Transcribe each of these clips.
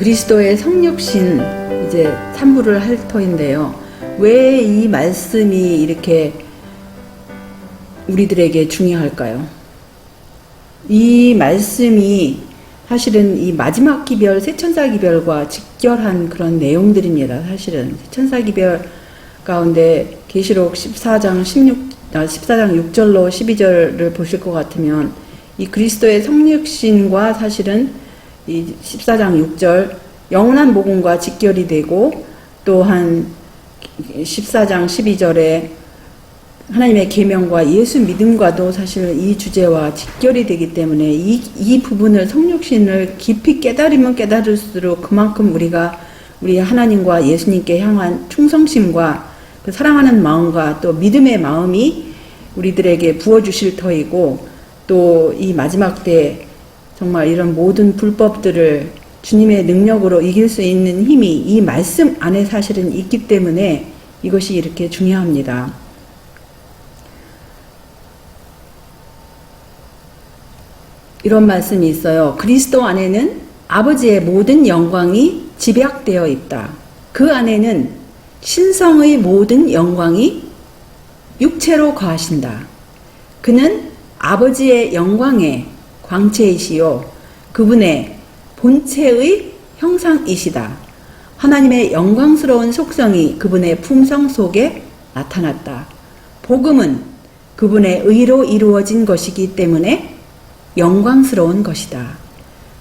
그리스도의 성육신 이제 3부를 할 터인데요. 왜 이 말씀이 이렇게 우리들에게 중요할까요? 이 말씀이 사실은 이 마지막 기별, 세천사 기별과 직결한 그런 내용들입니다. 사실은 세천사 기별 가운데 계시록 14장 6절로 12절을 보실 것 같으면 이 그리스도의 성육신과 사실은 이 14장 6절 영원한 복음과 직결이 되고, 또한 14장 12절에 하나님의 계명과 예수 믿음과도 사실 이 주제와 직결이 되기 때문에 이 부분을, 성육신을 깊이 깨달으면 깨달을수록 그만큼 우리 하나님과 예수님께 향한 충성심과 그 사랑하는 마음과 또 믿음의 마음이 우리들에게 부어주실 터이고, 또 이 마지막 때 정말 이런 모든 불법들을 주님의 능력으로 이길 수 있는 힘이 이 말씀 안에 사실은 있기 때문에 이것이 이렇게 중요합니다. 이런 말씀이 있어요. 그리스도 안에는 아버지의 모든 영광이 집약되어 있다. 그 안에는 신성의 모든 영광이 육체로 거하신다. 그는 아버지의 영광의 광채이시요 그분의 본체의 형상이시다. 하나님의 영광스러운 속성이 그분의 품성 속에 나타났다. 복음은 그분의 의로 이루어진 것이기 때문에 영광스러운 것이다.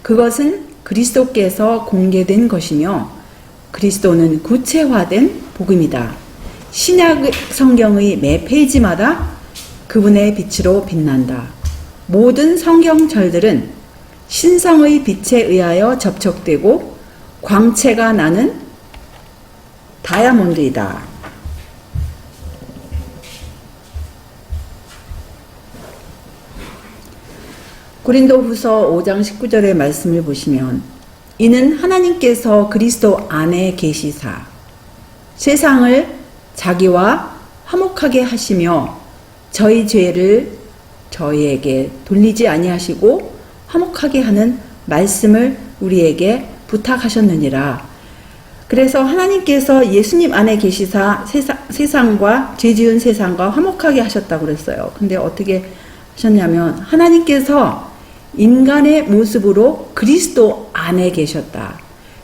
그것은 그리스도께서 공개된 것이며 그리스도는 구체화된 복음이다. 신약 성경의 매 페이지마다 그분의 빛으로 빛난다. 모든 성경절들은 신성의 빛에 의하여 접촉되고 광채가 나는 다이아몬드이다. 고린도후서 5장 19절의 말씀을 보시면, 이는 하나님께서 그리스도 안에 계시사 세상을 자기와 화목하게 하시며 저희 죄를 저희에게 돌리지 아니하시고 화목하게 하는 말씀을 우리에게 부탁하셨느니라. 그래서 하나님께서 예수님 안에 계시사 세상과 죄 지은 세상과 화목하게 하셨다고 그랬어요. 근데 어떻게 하셨냐면 하나님께서 인간의 모습으로 그리스도 안에 계셨다.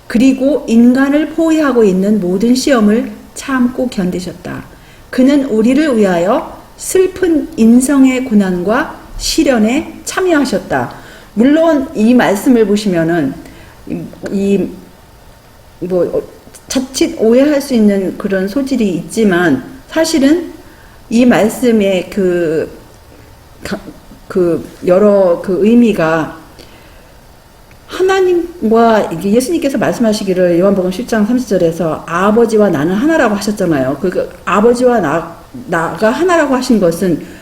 그리고 인간을 포위하고 있는 모든 시험을 참고 견디셨다. 그는 우리를 위하여 슬픈 인성의 고난과 시련에 참여하셨다. 물론 이 말씀을 보시면은 자칫 오해할 수 있는 그런 소질이 있지만, 사실은 이 말씀의 여러 의미가 하나님과, 이게 예수님께서 말씀하시기를 요한복음 10장 30절에서 아버지와 나는 하나라고 하셨잖아요. 아버지와 나가 하나라고 하신 것은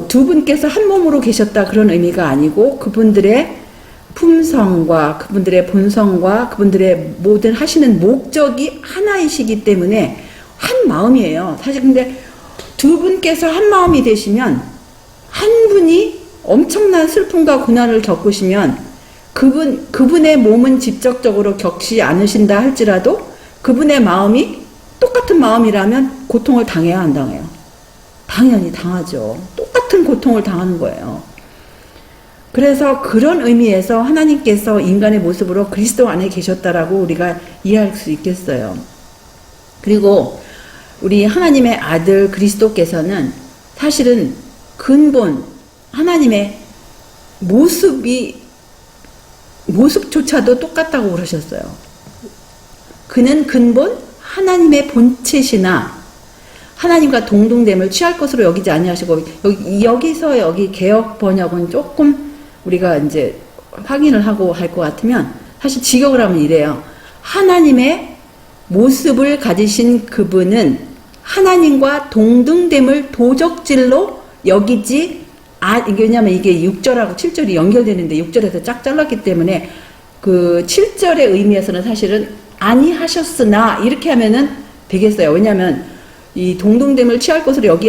두 분께서 한 몸으로 계셨다 그런 의미가 아니고, 그분들의 품성과 그분들의 본성과 그분들의 모든 하시는 목적이 하나이시기 때문에 한 마음이에요. 사실 근데 두 분께서 한 마음이 되시면, 한 분이 엄청난 슬픔과 고난을 겪으시면 그분의 몸은 직접적으로 겪지 않으신다 할지라도 그분의 마음이 똑같은 마음이라면 고통을 당해야 안 당해요? 당연히 당하죠. 똑같은 고통을 당하는 거예요. 그래서 그런 의미에서 하나님께서 인간의 모습으로 그리스도 안에 계셨다라고 우리가 이해할 수 있겠어요. 그리고 우리 하나님의 아들 그리스도께서는 사실은 근본 하나님의 모습조차도 똑같다고 그러셨어요. 그는 근본 하나님의 본체시나 하나님과 동등됨을 취할 것으로 여기지 아니하시고, 여기서 개역 번역은 조금 우리가 이제 확인을 하고 할 것 같으면, 사실 직역을 하면 이래요. 하나님의 모습을 가지신 그분은 하나님과 동등됨을 도적질로 여기지, 왜냐면 이게 6절하고 7절이 연결되는데 6절에서 쫙 잘랐기 때문에 그 7절의 의미에서는 사실은 아니하셨으나 이렇게 하면은 되겠어요. 왜냐면 이 동등됨을 취할 것으로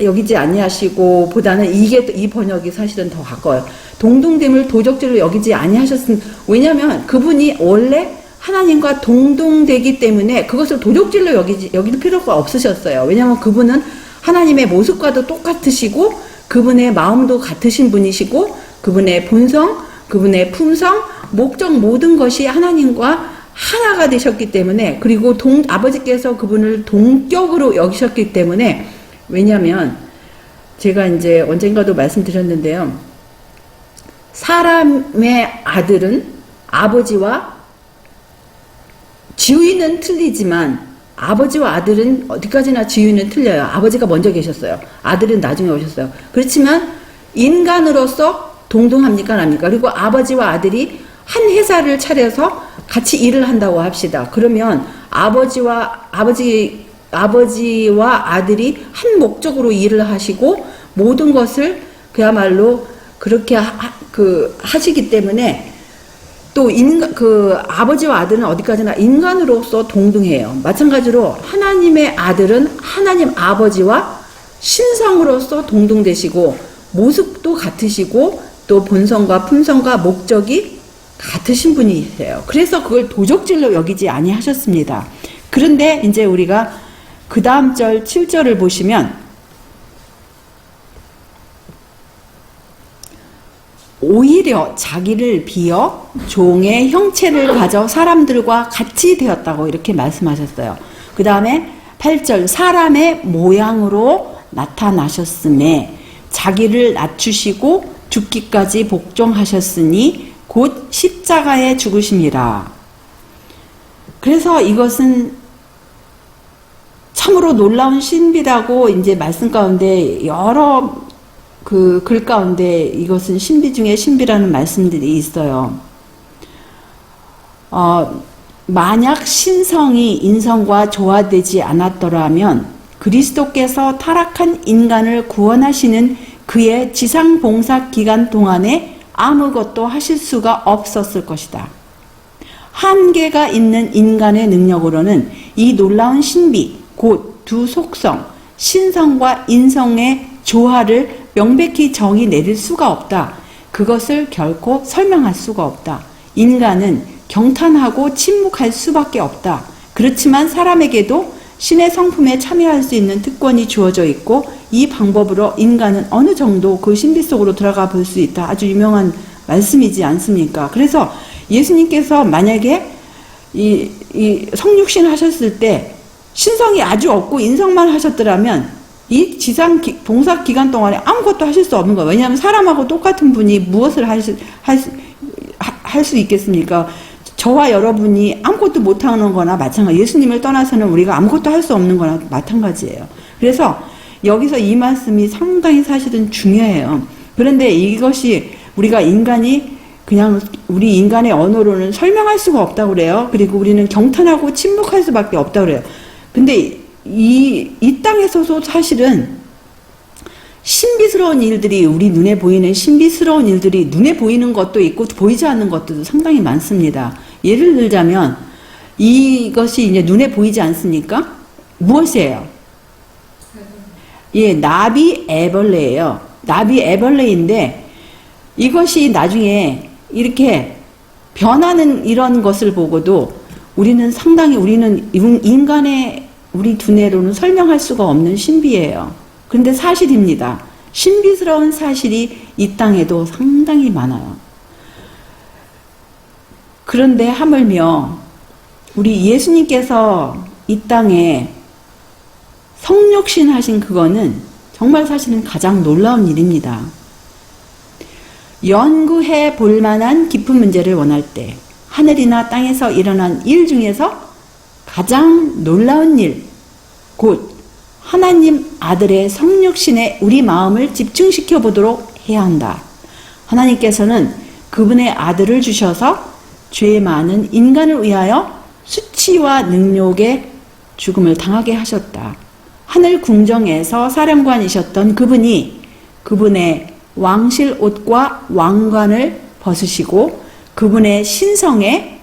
여기지 아니하시고 보다는 이 번역이 사실은 더 가까워요. 동등됨을 도적질로 여기지 아니하셨으니, 왜냐면 그분이 원래 하나님과 동등되기 때문에 그것을 도적질로 여길 필요가 없으셨어요. 왜냐하면 그분은 하나님의 모습과도 똑같으시고 그분의 마음도 같으신 분이시고 그분의 본성, 그분의 품성, 목적 모든 것이 하나님과 하나가 되셨기 때문에, 그리고 아버지께서 그분을 동격으로 여기셨기 때문에, 왜냐하면 제가 이제 언젠가도 말씀드렸는데요. 사람의 아들은 아버지와 지위는 틀리지만 아버지와 아들은 어디까지나 지위는 틀려요. 아버지가 먼저 계셨어요. 아들은 나중에 오셨어요. 그렇지만 인간으로서 동등합니까? 아닙니까? 그리고 아버지와 아들이 한 회사를 차려서 같이 일을 한다고 합시다. 그러면 아버지와 아들이 한 목적으로 일을 하시고 모든 것을 그야말로 그렇게 하시기 때문에 또 아버지와 아들은 어디까지나 인간으로서 동등해요. 마찬가지로 하나님의 아들은 하나님 아버지와 신성으로서 동등되시고 모습도 같으시고 또 본성과 품성과 목적이 같으신 분이세요. 그래서 그걸 도적질로 여기지 아니하셨습니다. 그런데 이제 우리가 그 다음 절 7절을 보시면 오히려 자기를 비어 종의 형체를 가져 사람들과 같이 되었다고 이렇게 말씀하셨어요. 그 다음에 8절 사람의 모양으로 나타나셨음에 자기를 낮추시고 죽기까지 복종하셨으니 곧 십자가에 죽으심이라. 그래서 이것은 참으로 놀라운 신비라고 이제 말씀 가운데 여러 글 가운데 이것은 신비 중에 신비라는 말씀들이 있어요. 만약 신성이 인성과 조화되지 않았더라면 그리스도께서 타락한 인간을 구원하시는 그의 지상 봉사 기간 동안에 아무것도 하실 수가 없었을 것이다. 한계가 있는 인간의 능력으로는 이 놀라운 신비, 곧 두 속성, 신성과 인성의 조화를 명백히 정의 내릴 수가 없다. 그것을 결코 설명할 수가 없다. 인간은 경탄하고 침묵할 수밖에 없다. 그렇지만 사람에게도 신의 성품에 참여할 수 있는 특권이 주어져 있고 이 방법으로 인간은 어느 정도 그 신비 속으로 들어가 볼 수 있다. 아주 유명한 말씀이지 않습니까? 그래서 예수님께서 만약에 이 성육신 하셨을 때 신성이 아주 없고 인성만 하셨더라면 이 지상 봉사 기간 동안에 아무것도 하실 수 없는 거예요. 왜냐하면 사람하고 똑같은 분이 무엇을 할 수 있겠습니까? 저와 여러분이 아무것도 못하는 거나 마찬가지. 예수님을 떠나서는 우리가 아무것도 할 수 없는 거나 마찬가지예요. 그래서 여기서 이 말씀이 상당히 사실은 중요해요. 그런데 이것이 우리가 우리 인간의 언어로는 설명할 수가 없다고 그래요. 그리고 우리는 경탄하고 침묵할 수밖에 없다고 그래요. 근데 이 땅에서도 사실은 신비스러운 일들이, 우리 눈에 보이는 신비스러운 일들이 눈에 보이는 것도 있고 보이지 않는 것들도 상당히 많습니다. 예를 들자면 이것이 이제 눈에 보이지 않습니까? 무엇이에요? 예, 나비 애벌레예요. 나비 애벌레인데 이것이 나중에 이렇게 변하는 이런 것을 보고도 우리는 인간의 우리 두뇌로는 설명할 수가 없는 신비예요. 그런데 사실입니다. 신비스러운 사실이 이 땅에도 상당히 많아요. 그런데 하물며 우리 예수님께서 이 땅에 성육신 하신 그거는 정말 사실은 가장 놀라운 일입니다. 연구해 볼 만한 깊은 문제를 원할 때 하늘이나 땅에서 일어난 일 중에서 가장 놀라운 일, 곧 하나님 아들의 성육신에 우리 마음을 집중시켜 보도록 해야 한다. 하나님께서는 그분의 아들을 주셔서 죄 많은 인간을 위하여 수치와 능욕의 죽음을 당하게 하셨다. 하늘 궁정에서 사령관이셨던 그분이 그분의 왕실 옷과 왕관을 벗으시고 그분의 신성의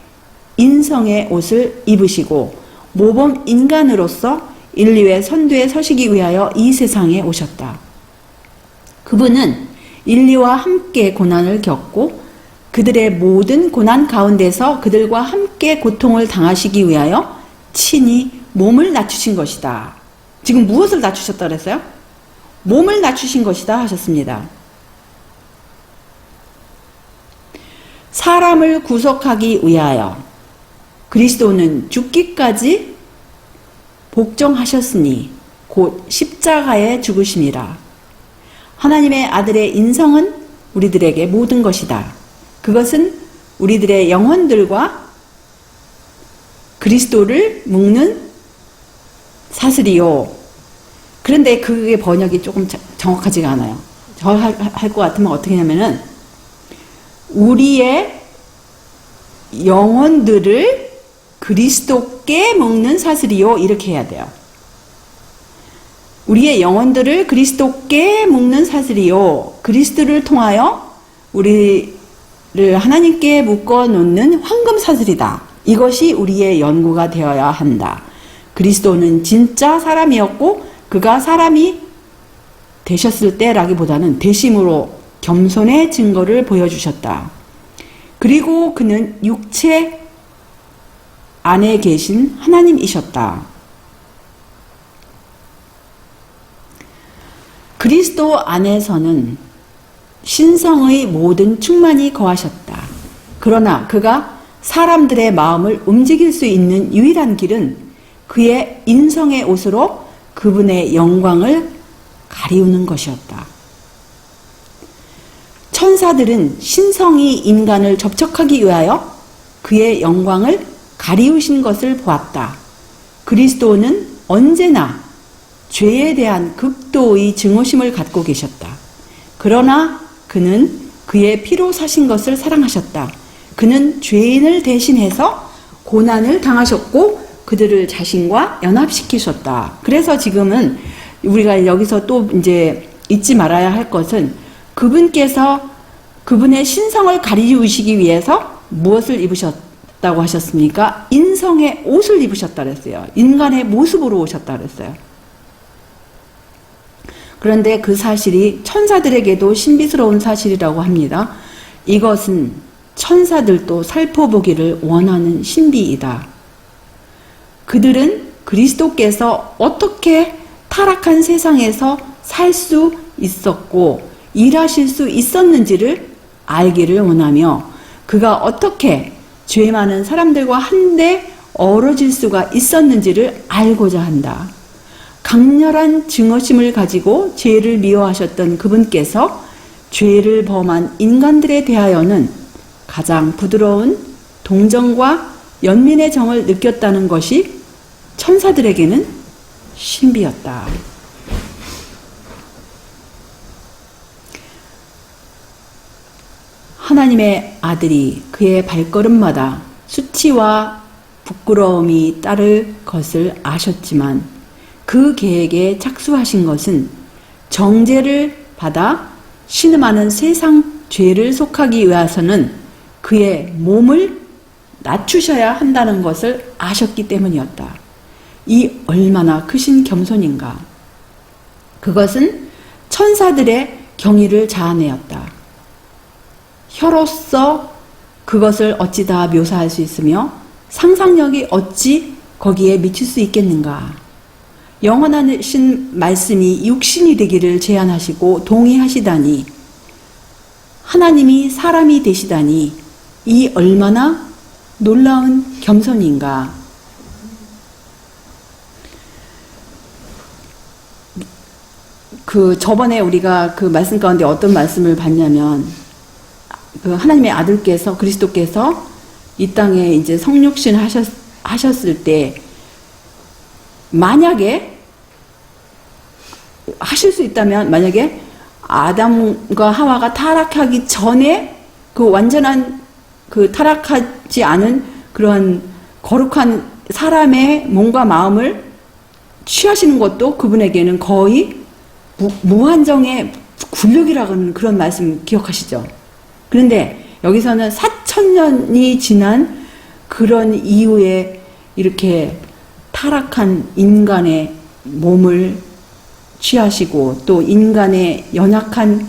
인성의 옷을 입으시고 모범 인간으로서 인류의 선두에 서시기 위하여 이 세상에 오셨다. 그분은 인류와 함께 고난을 겪고 그들의 모든 고난 가운데서 그들과 함께 고통을 당하시기 위하여 친히 몸을 낮추신 것이다. 지금 무엇을 낮추셨다 그랬어요? 몸을 낮추신 것이다 하셨습니다. 사람을 구속하기 위하여 그리스도는 죽기까지 복종하셨으니 곧 십자가에 죽으심이라. 하나님의 아들의 인성은 우리들에게 모든 것이다. 그것은 우리들의 영혼들과 그리스도를 묶는 사슬이요. 그런데 그게 번역이 조금 정확하지가 않아요. 저 할 것 같으면 어떻게 하냐면은 우리의 영혼들을 그리스도께 묶는 사슬이요. 이렇게 해야 돼요. 우리의 영혼들을 그리스도께 묶는 사슬이요. 그리스도를 통하여 우리를 하나님께 묶어 놓는 황금 사슬이다. 이것이 우리의 연구가 되어야 한다. 그리스도는 진짜 사람이었고 그가 사람이 되셨을 때라기보다는 되심으로 겸손의 증거를 보여주셨다. 그리고 그는 육체 안에 계신 하나님이셨다. 그리스도 안에서는 신성의 모든 충만이 거하셨다. 그러나 그가 사람들의 마음을 움직일 수 있는 유일한 길은 그의 인성의 옷으로 그분의 영광을 가리우는 것이었다. 천사들은 신성이 인간을 접촉하기 위하여 그의 영광을 가리우신 것을 보았다. 그리스도는 언제나 죄에 대한 극도의 증오심을 갖고 계셨다. 그러나 그는 그의 피로 사신 것을 사랑하셨다. 그는 죄인을 대신해서 고난을 당하셨고 그들을 자신과 연합시키셨다. 그래서 지금은 우리가 여기서 또 이제 잊지 말아야 할 것은 그분께서 그분의 신성을 가리우시기 위해서 무엇을 입으셨다고 하셨습니까? 인성의 옷을 입으셨다 그랬어요. 인간의 모습으로 오셨다 그랬어요. 그런데 그 사실이 천사들에게도 신비스러운 사실이라고 합니다. 이것은 천사들도 살펴보기를 원하는 신비이다. 그들은 그리스도께서 어떻게 타락한 세상에서 살 수 있었고 일하실 수 있었는지를 알기를 원하며 그가 어떻게 죄 많은 사람들과 한데 어우러질 수가 있었는지를 알고자 한다. 강렬한 증오심을 가지고 죄를 미워하셨던 그분께서 죄를 범한 인간들에 대하여는 가장 부드러운 동정과 연민의 정을 느꼈다는 것이 천사들에게는 신비였다. 하나님의 아들이 그의 발걸음마다 수치와 부끄러움이 따를 것을 아셨지만 그 계획에 착수하신 것은 정죄를 받아 신음하는 세상 죄를 속하기 위해서는 그의 몸을 낮추셔야 한다는 것을 아셨기 때문이었다. 이 얼마나 크신 겸손인가. 그것은 천사들의 경의를 자아내었다. 혀로서 그것을 어찌 다 묘사할 수 있으며 상상력이 어찌 거기에 미칠 수 있겠는가. 영원하신 말씀이 육신이 되기를 제안하시고 동의하시다니 하나님이 사람이 되시다니 이 얼마나 놀라운 겸손인가. 저번에 우리가 그 말씀 가운데 어떤 말씀을 봤냐면 그 하나님의 아들께서 그리스도께서 이 땅에 이제 성육신 하셨을 때 만약에 하실 수 있다면 만약에 아담과 하와가 타락하기 전에 그 완전한 그 타락하지 않은 그런 거룩한 사람의 몸과 마음을 취하시는 것도 그분에게는 거의 무한정의 굴욕이라는 그런 말씀 기억하시죠? 그런데 여기서는 4000년이 지난 그런 이후에 이렇게 타락한 인간의 몸을 취하시고 또 인간의 연약한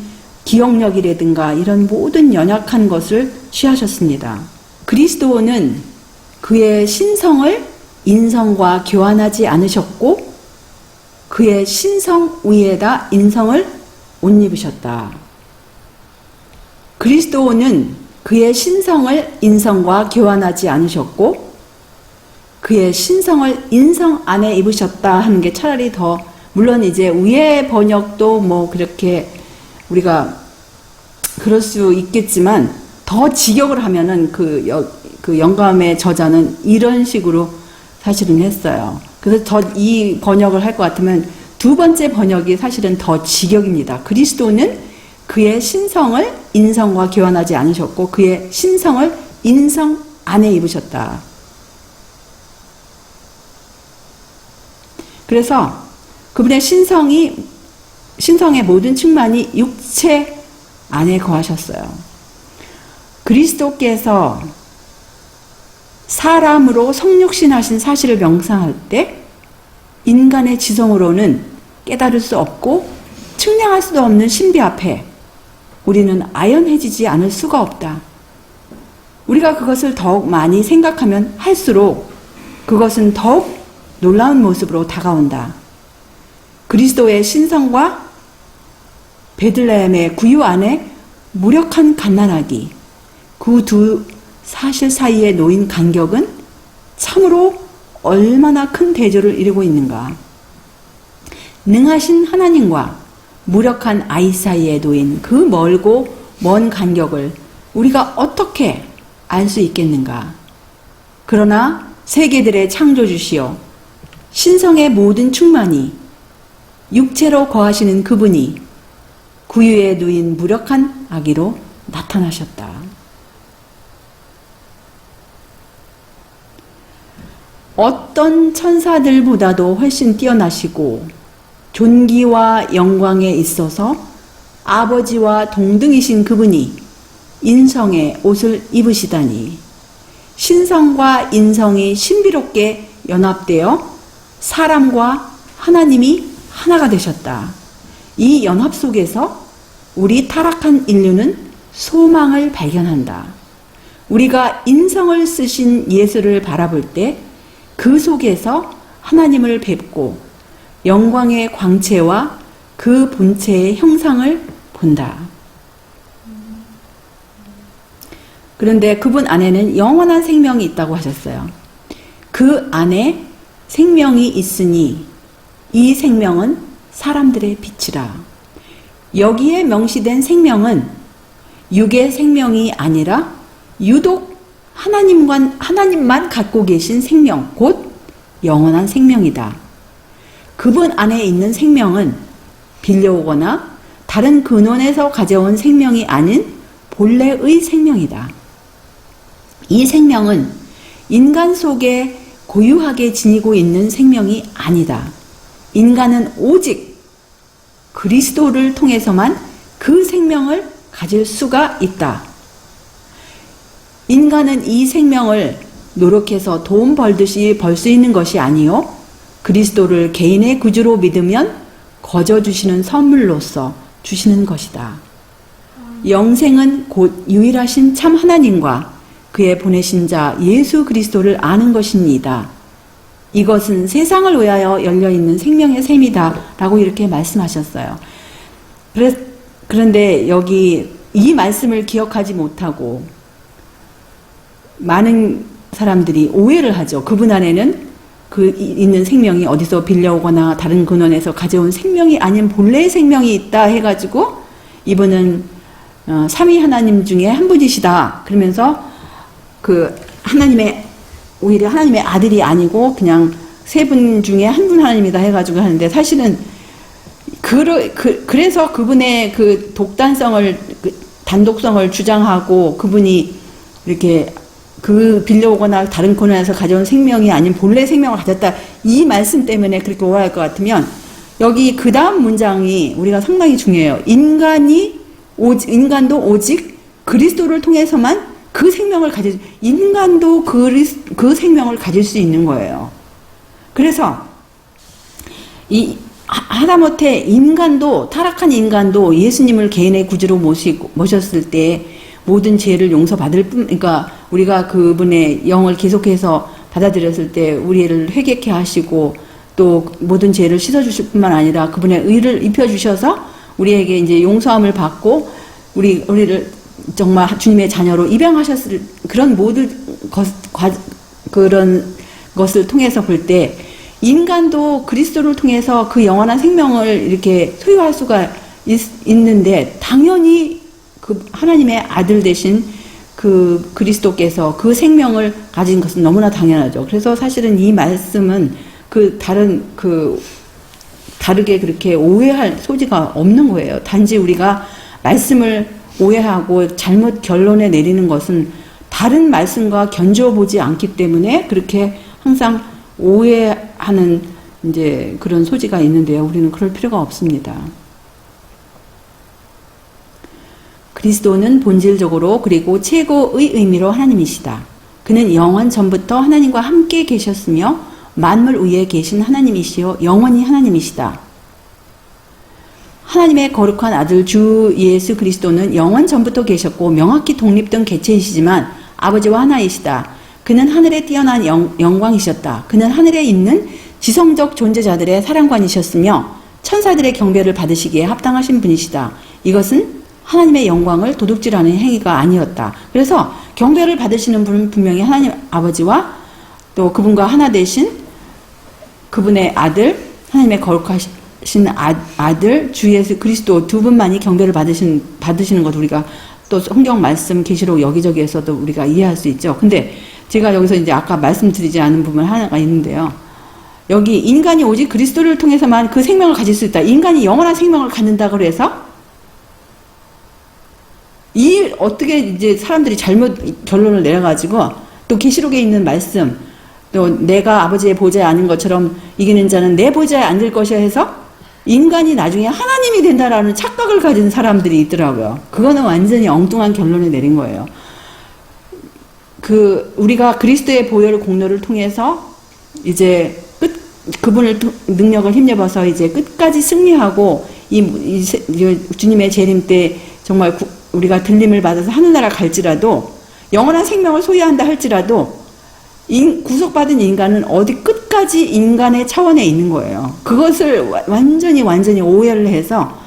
기억력이라든가 이런 모든 연약한 것을 취하셨습니다. 그리스도는 그의 신성을 인성과 교환하지 않으셨고 그의 신성 위에다 인성을 옷 입으셨다. 그리스도는 그의 신성을 인성과 교환하지 않으셨고 그의 신성을 인성 안에 입으셨다 하는 게 차라리 더, 물론 이제 위의 번역도 뭐 그렇게 우리가 그럴 수 있겠지만 더 직역을 하면은 그 영감의 저자는 이런 식으로 사실은 했어요. 그래서 이 번역을 할 것 같으면 두 번째 번역이 사실은 더 직역입니다. 그리스도는 그의 신성을 인성과 교환하지 않으셨고 그의 신성을 인성 안에 입으셨다. 그래서 그분의 신성의 모든 충만이 육체 안에 거하셨어요. 그리스도께서 사람으로 성육신하신 사실을 명상할 때 인간의 지성으로는 깨달을 수 없고 측량할 수도 없는 신비 앞에 우리는 아연해지지 않을 수가 없다. 우리가 그것을 더욱 많이 생각하면 할수록 그것은 더욱 놀라운 모습으로 다가온다. 그리스도의 신성과 베들레헴의 구유 안에 무력한 갓난아기, 그 두 사실 사이에 놓인 간격은 참으로 얼마나 큰 대조를 이루고 있는가. 능하신 하나님과 무력한 아이 사이에 놓인 그 멀고 먼 간격을 우리가 어떻게 알 수 있겠는가. 그러나 세계들의 창조주시여 신성의 모든 충만이 육체로 거하시는 그분이 구유에 누인 무력한 아기로 나타나셨다. 어떤 천사들보다도 훨씬 뛰어나시고 존귀와 영광에 있어서 아버지와 동등이신 그분이 인성의 옷을 입으시다니, 신성과 인성이 신비롭게 연합되어 사람과 하나님이 하나가 되셨다. 이 연합 속에서 우리 타락한 인류는 소망을 발견한다. 우리가 인성을 쓰신 예수를 바라볼 때 그 속에서 하나님을 뵙고 영광의 광채와 그 본체의 형상을 본다. 그런데 그분 안에는 영원한 생명이 있다고 하셨어요. 그 안에 생명이 있으니 이 생명은 사람들의 빛이라. 여기에 명시된 생명은 육의 생명이 아니라 유독 하나님만 갖고 계신 생명, 곧 영원한 생명이다. 그분 안에 있는 생명은 빌려오거나 다른 근원에서 가져온 생명이 아닌 본래의 생명이다. 이 생명은 인간 속에 고유하게 지니고 있는 생명이 아니다. 인간은 오직 그리스도를 통해서만 그 생명을 가질 수가 있다. 인간은 이 생명을 노력해서 돈 벌듯이 벌 수 있는 것이 아니요 그리스도를 개인의 구주로 믿으면 거저 주시는 선물로서 주시는 것이다. 영생은 곧 유일하신 참 하나님과 그의 보내신 자 예수 그리스도를 아는 것입니다. 이것은 세상을 위하여 열려있는 생명의 셈이다 라고 이렇게 말씀하셨어요. 그런데 여기 이 말씀을 기억하지 못하고 많은 사람들이 오해를 하죠. 그분 안에는 그 있는 생명이 어디서 빌려오거나 다른 근원에서 가져온 생명이 아닌 본래의 생명이 있다 해가지고 이분은 삼위 하나님 중에 한 분이시다. 그러면서 그 오히려 하나님의 아들이 아니고 그냥 세 분 중에 한 분 하나님이다 해가지고 하는데, 사실은 그래서 그분의 그 독단성을, 단독성을 주장하고 그분이 이렇게 빌려오거나 다른 근원에서 가져온 생명이 아닌 본래 생명을 가졌다, 이 말씀 때문에 그렇게 오해할 것 같으면 여기 그 다음 문장이 우리가 상당히 중요해요. 인간도 오직 그리스도를 통해서만 그 생명을 인간도 그 생명을 가질 수 있는 거예요. 그래서 하다못해 인간도, 타락한 인간도 예수님을 개인의 구주로 모셨을 때 모든 죄를 용서받을 뿐, 그러니까 우리가 그분의 영을 계속해서 받아들였을 때 우리를 회개케 하시고 또 모든 죄를 씻어주실 뿐만 아니라 그분의 의를 입혀주셔서 우리에게 이제 용서함을 받고 우리를 정말 주님의 자녀로 입양하셨을 그런 모든 그런 것을 통해서 볼 때 인간도 그리스도를 통해서 그 영원한 생명을 이렇게 소유할 수가 있는데 당연히 그 하나님의 아들 되신 그 그리스도께서 그 생명을 가진 것은 너무나 당연하죠. 그래서 사실은 이 말씀은 다르게 그렇게 오해할 소지가 없는 거예요. 단지 우리가 말씀을 오해하고 잘못 결론에 내리는 것은 다른 말씀과 견주어 보지 않기 때문에 그렇게 항상 오해하는 이제 그런 소지가 있는데요. 우리는 그럴 필요가 없습니다. 그리스도는 본질적으로 그리고 최고의 의미로 하나님이시다. 그는 영원 전부터 하나님과 함께 계셨으며 만물 위에 계신 하나님이시요 영원히 하나님이시다. 하나님의 거룩한 아들 주 예수 그리스도는 영원 전부터 계셨고 명확히 독립된 개체이시지만 아버지와 하나이시다. 그는 하늘에 뛰어난 영광이셨다. 그는 하늘에 있는 지성적 존재자들의 사랑관이셨으며 천사들의 경배를 받으시기에 합당하신 분이시다. 이것은 하나님의 영광을 도둑질하는 행위가 아니었다. 그래서 경배를 받으시는 분은 분명히 하나님 아버지와 또 그분과 하나 되신 그분의 아들, 하나님의 거룩하신 아들 주 예수 그리스도 두 분만이 경배를 받으시는 것 우리가 또 성경 말씀 계시록 여기저기에서도 우리가 이해할 수 있죠. 근데 제가 여기서 이제 아까 말씀드리지 않은 부분 하나가 있는데요. 여기 인간이 오직 그리스도를 통해서만 그 생명을 가질 수 있다. 인간이 영원한 생명을 갖는다고 해서 이 어떻게 이제 사람들이 잘못 결론을 내려가지고 또 계시록에 있는 말씀 또 내가 아버지의 보좌에 앉은 것처럼 이기는 자는 내 보좌에 앉을 것이야 해서 인간이 나중에 하나님이 된다라는 착각을 가진 사람들이 있더라고요. 그거는 완전히 엉뚱한 결론을 내린 거예요. 우리가 그리스도의 보혈 공로를 통해서 이제 그분을 능력을 힘입어서 이제 끝까지 승리하고 주님의 재림 때 정말 우리가 들림을 받아서 하늘나라 갈지라도 영원한 생명을 소유한다 할지라도 구속받은 인간은 어디 끝까지 인간의 차원에 있는 거예요. 그것을 완전히 오해를 해서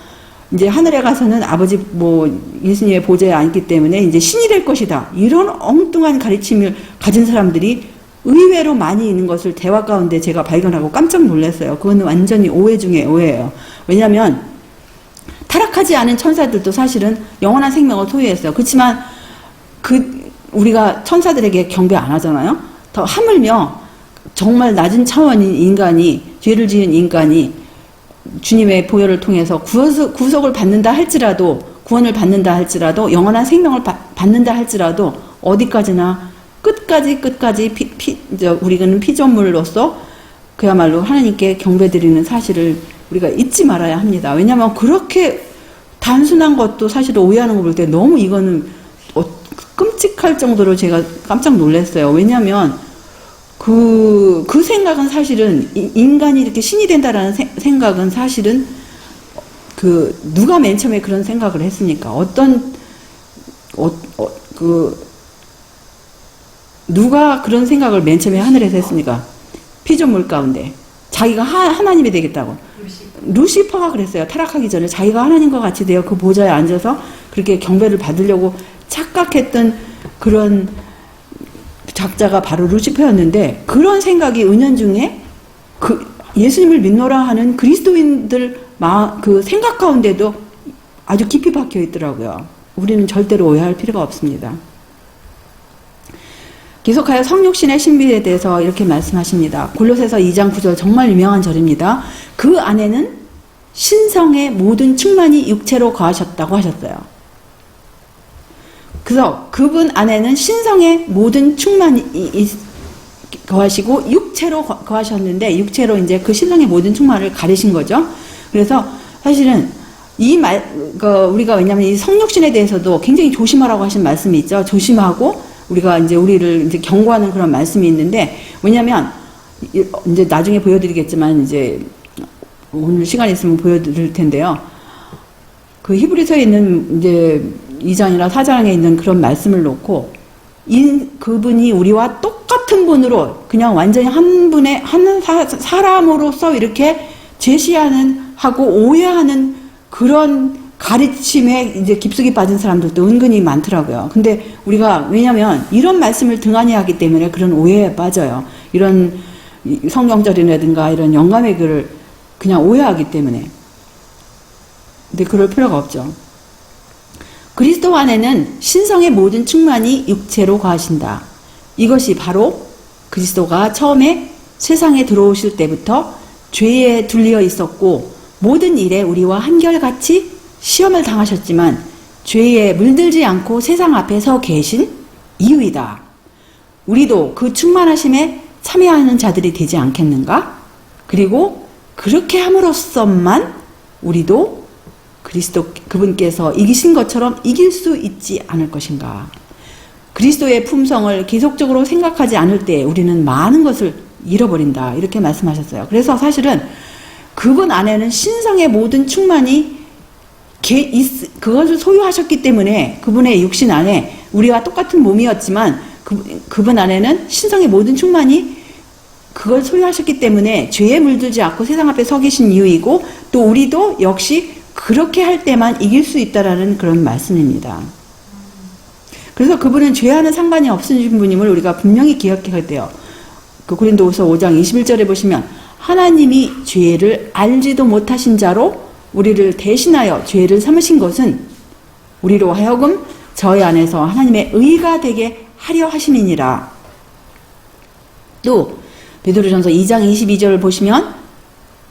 이제 하늘에 가서는 아버지 예수님의 보좌에 앉기 때문에 이제 신이 될 것이다. 이런 엉뚱한 가르침을 가진 사람들이 의외로 많이 있는 것을 대화 가운데 제가 발견하고 깜짝 놀랐어요. 그건 완전히 오해 중에 오해예요. 왜냐하면 타락하지 않은 천사들도 사실은 영원한 생명을 소유했어요. 그렇지만 우리가 천사들에게 경배 안 하잖아요. 더 하물며 정말 낮은 차원인 인간이 죄를 지은 인간이 주님의 보혈을 통해서 구속을 받는다 할지라도 구원을 받는다 할지라도 영원한 생명을 받는다 할지라도 어디까지나 끝까지 우리는 피조물로서 그야말로 하나님께 경배드리는 사실을 우리가 잊지 말아야 합니다. 왜냐하면 그렇게 단순한 것도 사실 오해하는 거 볼 때 너무 이거는 끔찍할 정도로 제가 깜짝 놀랐어요. 왜냐하면 그 생각은 사실은 인간이 이렇게 신이 된다라는 생각은 사실은 누가 맨 처음에 그런 생각을 했습니까? 누가 그런 생각을 맨 처음에 하늘에서 했습니까? 피조물 가운데 자기가 하나님이 되겠다고. 루시퍼가 그랬어요. 타락하기 전에 자기가 하나님과 같이 되어 그 보좌에 앉아서 그렇게 경배를 받으려고 착각했던 그런 작자가 바로 루시퍼였는데 그런 생각이 은연중에 예수님을 믿노라 하는 그리스도인들 그 생각 가운데도 아주 깊이 박혀 있더라고요. 우리는 절대로 오해할 필요가 없습니다. 계속하여 성육신의 신비에 대해서 이렇게 말씀하십니다. 골로새서 2장 9절 정말 유명한 절입니다. 그 안에는 신성의 모든 충만이 육체로 거하셨다고 하셨어요. 그래서 그분 안에는 신성의 모든 충만이 거하시고 육체로 거하셨는데 육체로 이제 그 신성의 모든 충만을 가리신 거죠. 그래서 사실은 우리가 왜냐하면 이 성육신에 대해서도 굉장히 조심하라고 하신 말씀이 있죠. 조심하고 우리가 이제 우리를 이제 경고하는 그런 말씀이 있는데 왜냐하면 이제 나중에 보여드리겠지만 이제 오늘 시간 있으면 보여드릴 텐데요. 그 히브리서에 있는 이제 2장이나 4장에 있는 그런 말씀을 놓고 그분이 우리와 똑같은 분으로 그냥 완전히 한 분의 사람으로서 이렇게 제시하는 하고 오해하는 그런 가르침에 이제 깊숙이 빠진 사람들도 은근히 많더라고요. 근데 우리가 왜냐면 이런 말씀을 등한히 하기 때문에 그런 오해에 빠져요. 이런 성경절이라든가 이런 영감의 글을 그냥 오해하기 때문에. 근데 그럴 필요가 없죠. 그리스도 안에는 신성의 모든 충만이 육체로 거하신다. 이것이 바로 그리스도가 처음에 세상에 들어오실 때부터 죄에 둘려 있었고 모든 일에 우리와 한결같이 시험을 당하셨지만 죄에 물들지 않고 세상 앞에 서 계신 이유이다. 우리도 그 충만하심에 참여하는 자들이 되지 않겠는가? 그리고 그렇게 함으로써만 우리도 그리스도 그분께서 이기신 것처럼 이길 수 있지 않을 것인가. 그리스도의 품성을 계속적으로 생각하지 않을 때 우리는 많은 것을 잃어버린다. 이렇게 말씀하셨어요. 그래서 사실은 그분 안에는 신성의 모든 충만이 그것을 소유하셨기 때문에 그분의 육신 안에 우리와 똑같은 몸이었지만 그분 안에는 신성의 모든 충만이 그걸 소유하셨기 때문에 죄에 물들지 않고 세상 앞에 서 계신 이유이고 또 우리도 역시 그렇게 할 때만 이길 수 있다라는 그런 말씀입니다. 그래서 그분은 죄와는 상관이 없으신 분임을 우리가 분명히 기억해야 돼요. 그 고린도후서 5장 21절에 보시면 하나님이 죄를 알지도 못하신 자로 우리를 대신하여 죄를 삼으신 것은 우리로 하여금 저희 안에서 하나님의 의가 되게 하려 하심이니라. 또 베드로전서 2장 22절을 보시면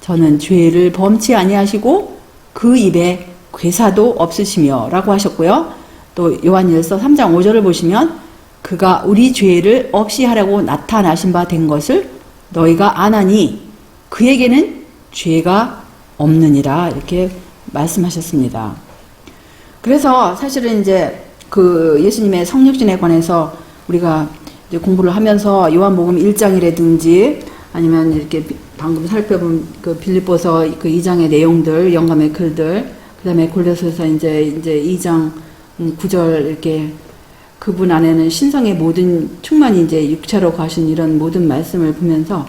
저는 죄를 범치 아니하시고 그 입에 괴사도 없으시며 라고 하셨고요. 또 요한일서 3장 5절을 보시면 그가 우리 죄를 없이 하려고 나타나신 바 된 것을 너희가 아나니 그에게는 죄가 없느니라 이렇게 말씀하셨습니다. 그래서 사실은 이제 그 예수님의 성육신에 관해서 우리가 이제 공부를 하면서 요한복음 1장이라든지 아니면 이렇게 방금 살펴본 그 빌립보서 그 2장의 내용들, 영감의 글들, 그 다음에 골로새서 이제 2장 9절 이렇게 그분 안에는 신성의 모든 충만히 이제 육체로 가신 이런 모든 말씀을 보면서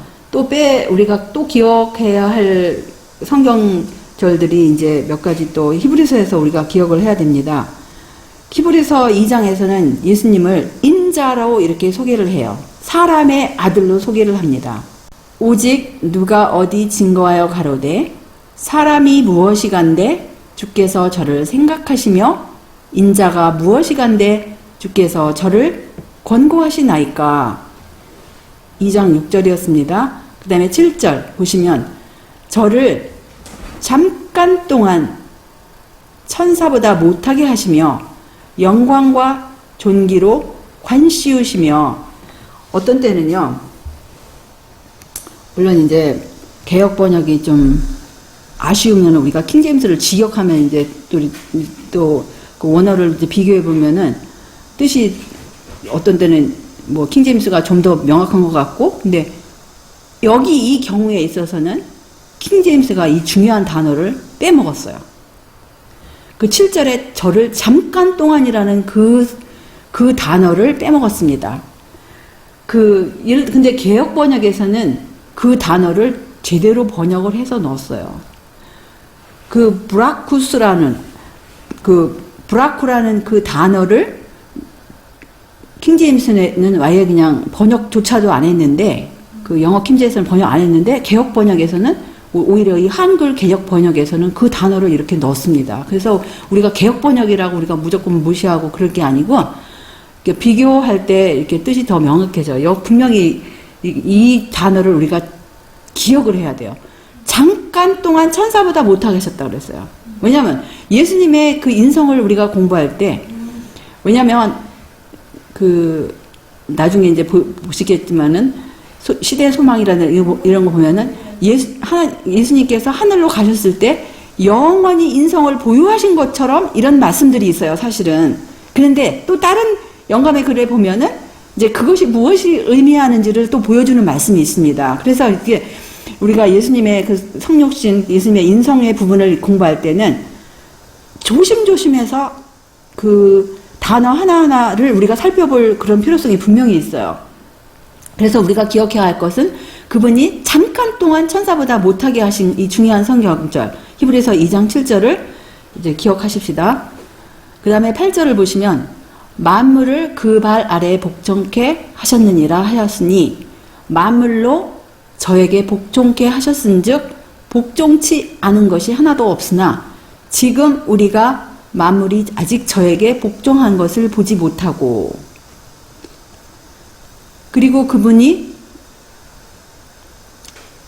우리가 또 기억해야 할 성경절들이 이제 몇 가지 또 히브리서에서 우리가 기억을 해야 됩니다. 히브리서 2장에서는 예수님을 인자로 이렇게 소개를 해요. 사람의 아들로 소개를 합니다. 오직 누가 어디 증거하여 가로되 사람이 무엇이간데 주께서 저를 생각하시며 인자가 무엇이간데 주께서 저를 권고하시나이까. 2장 6절이었습니다. 그 다음에 7절 보시면 저를 잠깐 동안 천사보다 못하게 하시며 영광과 존귀로 관씌우시며 어떤 때는요 물론 이제 개역 번역이 좀 아쉬우면 우리가 킹제임스를 직역하면 이제 또 그 원어를 이제 비교해 보면은 뜻이 어떤 때는 뭐 킹제임스가 좀 더 명확한 것 같고 근데 여기 이 경우에 있어서는 킹제임스가 이 중요한 단어를 빼먹었어요. 그 7절에 저를 잠깐 동안이라는 그 단어를 빼먹었습니다. 근데 개역 번역에서는 그 단어를 제대로 번역을 해서 넣었어요. 브라쿠라는 그 단어를 킹제임스는 아예 그냥 번역조차도 안 했는데 그 영어 킹제임스는 번역 안 했는데 개역 번역에서는 오히려 이 한글 개역 번역에서는 그 단어를 이렇게 넣습니다. 그래서 우리가 개역 번역이라고 우리가 무조건 무시하고 그럴 게 아니고 비교할 때 이렇게 뜻이 더 명확해져요. 분명히 이 단어를 우리가 기억을 해야 돼요. 잠깐 동안 천사보다 못하게 하셨다고 그랬어요. 왜냐하면 예수님의 그 인성을 우리가 공부할 때 왜냐하면 나중에 이제 보시겠지만은 시대의 소망이라는 이런 거 보면은 예수님께서 하늘로 가셨을 때 영원히 인성을 보유하신 것처럼 이런 말씀들이 있어요, 사실은. 그런데 또 다른 영감의 글에 보면은 이제 그것이 무엇이 의미하는지를 또 보여주는 말씀이 있습니다. 그래서 이게 우리가 예수님의 그 성육신, 예수님의 인성의 부분을 공부할 때는 조심조심해서 그 단어 하나하나를 우리가 살펴볼 그런 필요성이 분명히 있어요. 그래서 우리가 기억해야 할 것은 그분이 잠깐 동안 천사보다 못하게 하신 이 중요한 성경절, 히브리서 2장 7절을 이제 기억하십시다. 그 다음에 8절을 보시면 만물을 그 발 아래에 복종케 하셨느니라 하였으니 만물로 저에게 복종케 하셨은즉 복종치 않은 것이 하나도 없으나 지금 우리가 만물이 아직 저에게 복종한 것을 보지 못하고, 그리고 그분이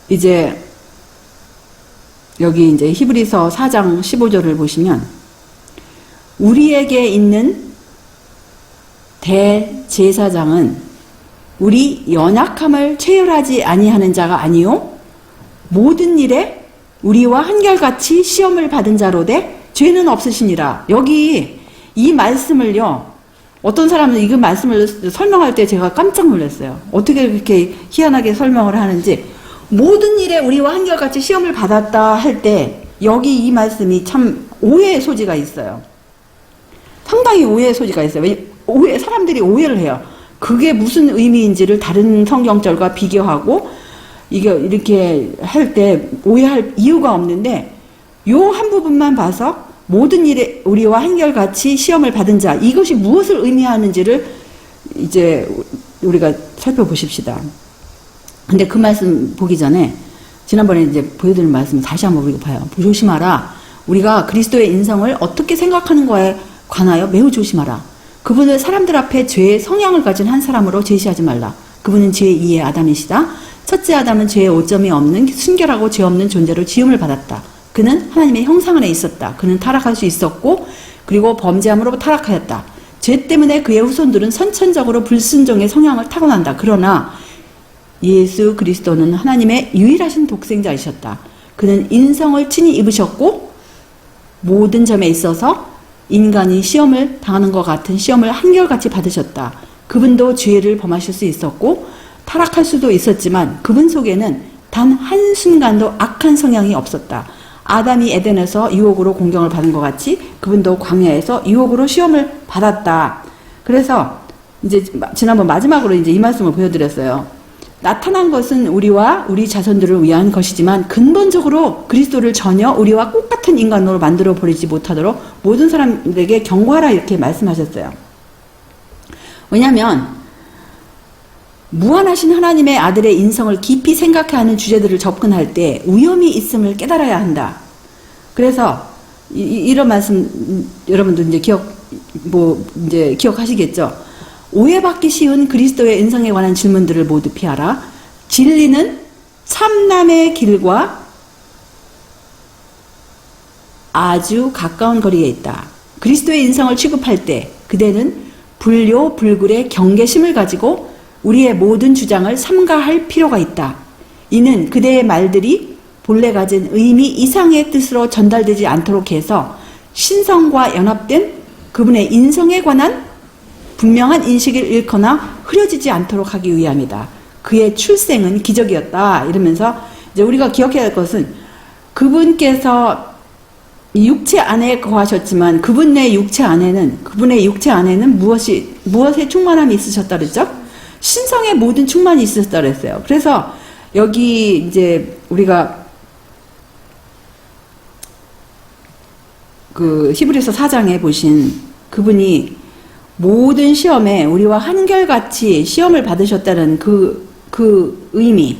이제 여기 이제 히브리서 4장 15절을 보시면 우리에게 있는 대제사장은 우리 연약함을 체휼하지 아니하는 자가 아니요 모든 일에 우리와 한결같이 시험을 받은 자로되 죄는 없으시니라. 여기 이 말씀을요, 어떤 사람은 이 말씀을 설명할 때 제가 깜짝 놀랐어요. 어떻게 그렇게 희한하게 설명을 하는지. 모든 일에 우리와 한결같이 시험을 받았다 할 때 여기 이 말씀이 참 오해의 소지가 있어요. 상당히 오해의 소지가 있어요. 사람들이 오해를 해요. 그게 무슨 의미인지를 다른 성경절과 비교하고 이게 이렇게 할 때 오해할 이유가 없는데, 요 한 부분만 봐서 모든 일에 우리와 한결같이 시험을 받은 자, 이것이 무엇을 의미하는지를 이제 우리가 살펴보십시다. 근데 그 말씀 보기 전에 지난번에 이제 보여드린 말씀 다시 한번 우리가 봐요. 조심하라. 우리가 그리스도의 인성을 어떻게 생각하는 거에 관하여 매우 조심하라. 그분을 사람들 앞에 죄의 성향을 가진 한 사람으로 제시하지 말라. 그분은 제2의 아담이시다. 첫째 아담은 죄의 오점이 없는 순결하고 죄 없는 존재로 지음을 받았다. 그는 하나님의 형상 안에 있었다. 그는 타락할 수 있었고 그리고 범죄함으로 타락하였다. 죄 때문에 그의 후손들은 선천적으로 불순종의 성향을 타고난다. 그러나 예수 그리스도는 하나님의 유일하신 독생자이셨다. 그는 인성을 친히 입으셨고 모든 점에 있어서 인간이 시험을 당하는 것 같은 시험을 한결같이 받으셨다. 그분도 죄를 범하실 수 있었고 타락할 수도 있었지만 그분 속에는 단 한순간도 악한 성향이 없었다. 아담이 에덴에서 유혹으로 공경을 받은 것 같이 그분도 광야에서 유혹으로 시험을 받았다. 그래서 이제 지난번 마지막으로 이제 이 말씀을 보여드렸어요. 나타난 것은 우리와 우리 자손들을 위한 것이지만 근본적으로 그리스도를 전혀 우리와 똑같은 인간으로 만들어 버리지 못하도록 모든 사람들에게 경고하라 이렇게 말씀하셨어요. 왜냐하면 무한하신 하나님의 아들의 인성을 깊이 생각해야 하는 주제들을 접근할 때 위험이 있음을 깨달아야 한다. 그래서 이런 말씀 여러분도 이제 기억하시겠죠? 오해받기 쉬운 그리스도의 인성에 관한 질문들을 모두 피하라. 진리는 참남의 길과 아주 가까운 거리에 있다. 그리스도의 인성을 취급할 때 그대는 불교불굴의 경계심을 가지고 우리의 모든 주장을 삼가할 필요가 있다. 이는 그대의 말들이 본래 가진 의미 이상의 뜻으로 전달되지 않도록 해서 신성과 연합된 그분의 인성에 관한 분명한 인식을 잃거나 흐려지지 않도록 하기 위함이다. 그의 출생은 기적이었다. 이러면서 이제 우리가 기억해야 할 것은 그분께서 육체 안에 거하셨지만 그분의 육체 안에는 무엇의 충만함이 있으셨다 그랬죠? 신성의 모든 충만이 있으셨다 그랬어요. 그래서 여기 이제 우리가 그 히브리서 4장에 보신 그분이 모든 시험에 우리와 한결같이 시험을 받으셨다는 그 의미,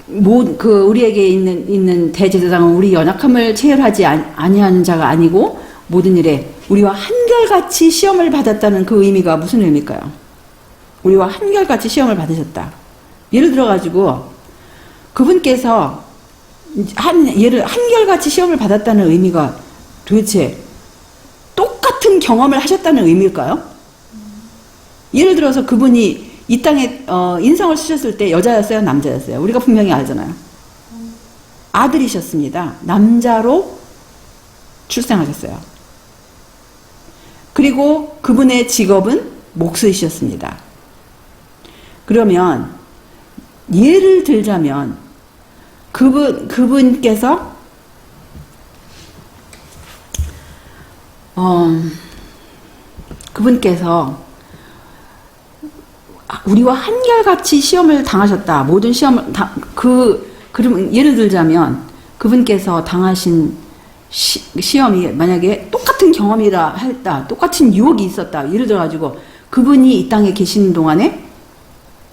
우리에게 있는 대제사장은 우리 연약함을 체휼하지 아니하는 자가 아니고 모든 일에 우리와 한결같이 시험을 받았다는 그 의미가 무슨 의미일까요? 우리와 한결같이 시험을 받으셨다. 예를 들어가지고 그분께서 한결같이 시험을 받았다는 의미가 도대체 똑같은 경험을 하셨다는 의미일까요? 예를 들어서 그분이 이 땅에 인성을 쓰셨을 때 여자였어요? 남자였어요? 우리가 분명히 알잖아요. 아들이셨습니다. 남자로 출생하셨어요. 그리고 그분의 직업은 목수이셨습니다. 그러면 예를 들자면 그분께서 우리와 한결같이 시험을 당하셨다. 모든 시험을 그러면 예를 들자면 그분께서 당하신 시험이 만약에 똑같은 경험이라 했다. 똑같은 유혹이 있었다. 예를 들어가지고 그분이 이 땅에 계시는 동안에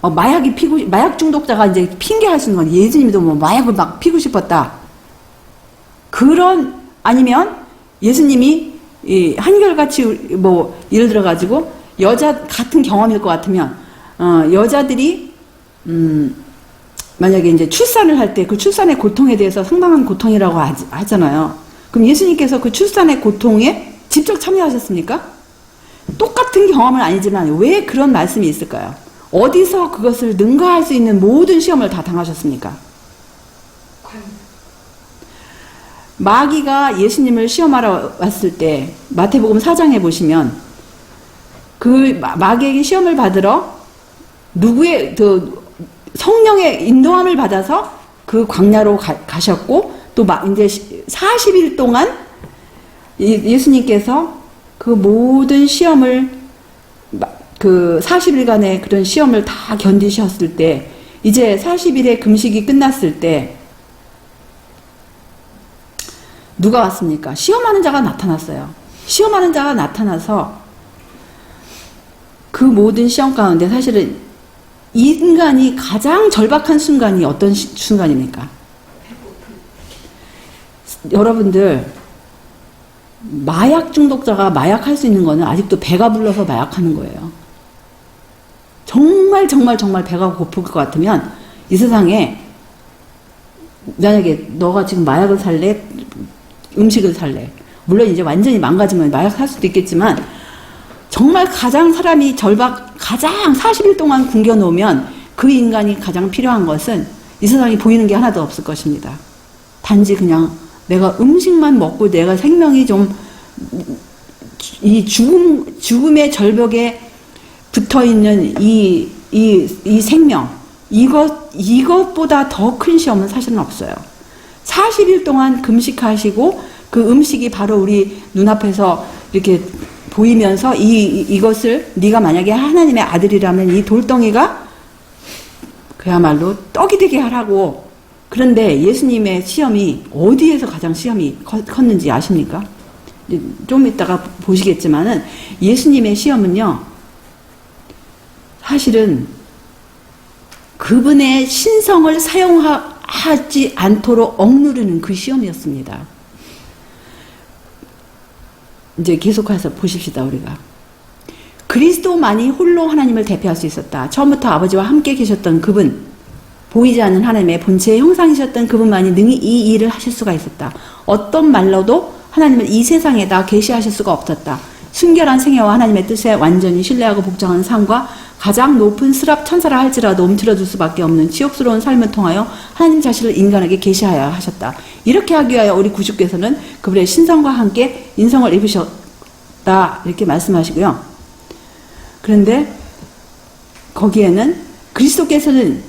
마약 중독자가 이제 핑계할 수 있는 건 예수님도 뭐 마약을 막 피고 싶었다. 아니면 예수님이 한결같이 뭐 예를 들어가지고 여자 같은 경험일 것 같으면 여자들이 만약에 이제 출산을 할 때 그 출산의 고통에 대해서 상당한 고통이라고 하잖아요. 그럼 예수님께서 그 출산의 고통에 직접 참여하셨습니까? 똑같은 경험은 아니지만 왜 그런 말씀이 있을까요? 어디서 그것을 능가할 수 있는 모든 시험을 다 당하셨습니까? 마귀가 예수님을 시험하러 왔을 때 마태복음 4장에 보시면 그 마귀에게 시험을 받으러 성령의 인도함을 받아서 그 광야로 가셨고 또 이제 40일 동안 예수님께서 그 모든 시험을 그 40일간의 그런 시험을 다 견디셨을 때 이제 40일의 금식이 끝났을 때 누가 왔습니까? 시험하는 자가 나타났어요. 시험하는 자가 나타나서 그 모든 시험 가운데 사실은 인간이 가장 절박한 순간이 어떤 순간입니까? 여러분들 마약 중독자가 마약할 수 있는 거는 아직도 배가 불러서 마약하는 거예요. 정말 배가 고플 것 같으면 이 세상에 만약에 너가 지금 마약을 살래? 음식을 살래? 물론 이제 완전히 망가지면 마약 살 수도 있겠지만 정말 가장 사람이 가장 40일 동안 굶겨놓으면 그 인간이 가장 필요한 것은 이 세상에 보이는 게 하나도 없을 것입니다. 단지 그냥 내가 음식만 먹고 내가 생명이 좀 이 죽음의 절벽에 붙어있는 이 생명 이것보다 더 큰 시험은 사실은 없어요. 40일 동안 금식하시고 그 음식이 바로 우리 눈앞에서 이렇게 보이면서 이것을 네가 만약에 하나님의 아들이라면 이 돌덩이가 그야말로 떡이 되게 하라고. 그런데 예수님의 시험이 어디에서 가장 시험이 컸는지 아십니까? 좀 이따가 보시겠지만은 예수님의 시험은요 사실은 그분의 신성을 사용하지 않도록 억누르는 그 시험이었습니다. 이제 계속해서 보십시다. 우리가 그리스도만이 홀로 하나님을 대표할 수 있었다. 처음부터 아버지와 함께 계셨던 그분, 보이지 않는 하나님의 본체의 형상이셨던 그분만이 능히 이 일을 하실 수가 있었다. 어떤 말로도 하나님을 이 세상에다 계시하실 수가 없었다. 순결한 생애와 하나님의 뜻에 완전히 신뢰하고 복종하는 삶과 가장 높은 스랍 천사라 할지라도 움츠러들 수밖에 없는 지옥스러운 삶을 통하여 하나님 자신을 인간에게 계시하여 하셨다. 이렇게 하기 위하여 우리 구주께서는 그분의 신성과 함께 인성을 입으셨다. 이렇게 말씀하시고요. 그런데 거기에는 그리스도께서는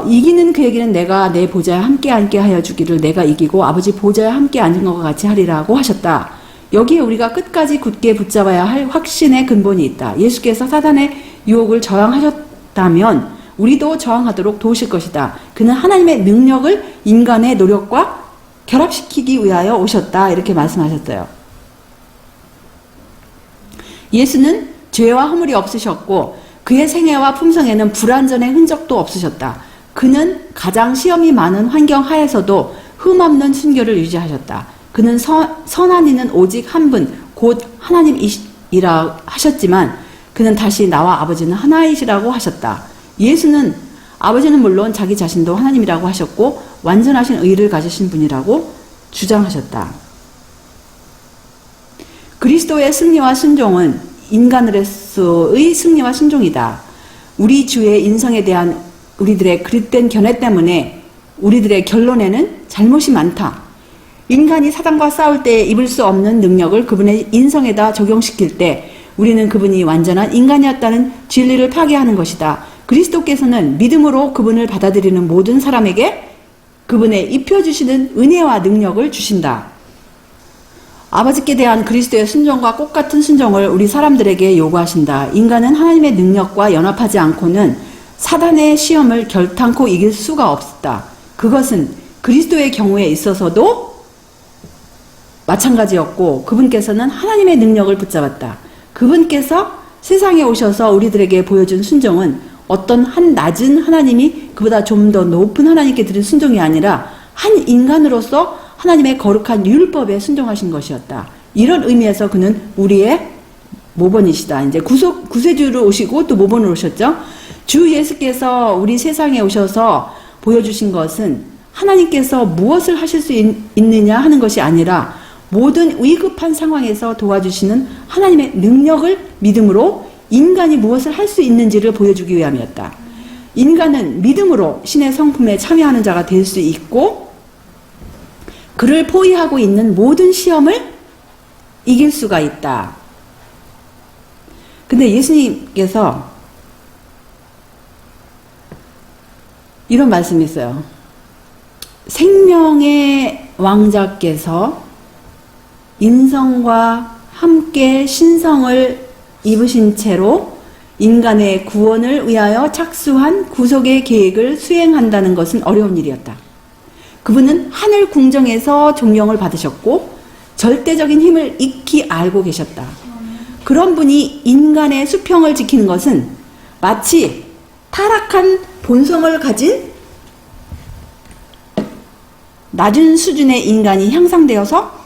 이기는 그에게는 내가 내 보좌에 함께 앉게 하여 주기를 내가 이기고 아버지 보좌에 함께 앉은 것과 같이 하리라고 하셨다. 여기에 우리가 끝까지 굳게 붙잡아야 할 확신의 근본이 있다. 예수께서 사단의 유혹을 저항하셨다면 우리도 저항하도록 도우실 것이다. 그는 하나님의 능력을 인간의 노력과 결합시키기 위하여 오셨다. 이렇게 말씀하셨어요. 예수는 죄와 허물이 없으셨고 그의 생애와 품성에는 불완전의 흔적도 없으셨다. 그는 가장 시험이 많은 환경 하에서도 흠없는 순결을 유지하셨다. 그는 선한 이는 오직 한 분, 곧 하나님이시라 하셨지만 그는 다시 나와 아버지는 하나이시라고 하셨다. 예수는 아버지는 물론 자기 자신도 하나님이라고 하셨고 완전하신 의를 가지신 분이라고 주장하셨다. 그리스도의 승리와 순종은 인간으로서의 승리와 순종이다. 우리 주의 인성에 대한 우리들의 그릇된 견해 때문에 우리들의 결론에는 잘못이 많다. 인간이 사단과 싸울 때 입을 수 없는 능력을 그분의 인성에다 적용시킬 때 우리는 그분이 완전한 인간이었다는 진리를 파괴하는 것이다. 그리스도께서는 믿음으로 그분을 받아들이는 모든 사람에게 그분의 입혀주시는 은혜와 능력을 주신다. 아버지께 대한 그리스도의 순종과 꽃같은 순종을 우리 사람들에게 요구하신다. 인간은 하나님의 능력과 연합하지 않고는 사단의 시험을 결탄코 이길 수가 없다. 그것은 그리스도의 경우에 있어서도 마찬가지였고, 그분께서는 하나님의 능력을 붙잡았다. 그분께서 세상에 오셔서 우리들에게 보여준 순종은 어떤 한 낮은 하나님이 그보다 좀 더 높은 하나님께 드린 순종이 아니라 한 인간으로서 하나님의 거룩한 율법에 순종하신 것이었다. 이런 의미에서 그는 우리의 모본이시다. 이제 구세주로 오시고 또 모본으로 오셨죠. 주 예수께서 우리 세상에 오셔서 보여주신 것은 하나님께서 무엇을 하실 수 있느냐 하는 것이 아니라 모든 위급한 상황에서 도와주시는 하나님의 능력을 믿음으로 인간이 무엇을 할 수 있는지를 보여주기 위함이었다. 인간은 믿음으로 신의 성품에 참여하는 자가 될 수 있고, 그를 포위하고 있는 모든 시험을 이길 수가 있다. 근데 예수님께서 이런 말씀이 있어요. 생명의 왕자께서 인성과 함께 신성을 입으신 채로 인간의 구원을 위하여 착수한 구속의 계획을 수행한다는 것은 어려운 일이었다. 그분은 하늘 궁정에서 존경을 받으셨고 절대적인 힘을 익히 알고 계셨다. 그런 분이 인간의 수평을 지키는 것은 마치 타락한 본성을 가진 낮은 수준의 인간이 향상되어서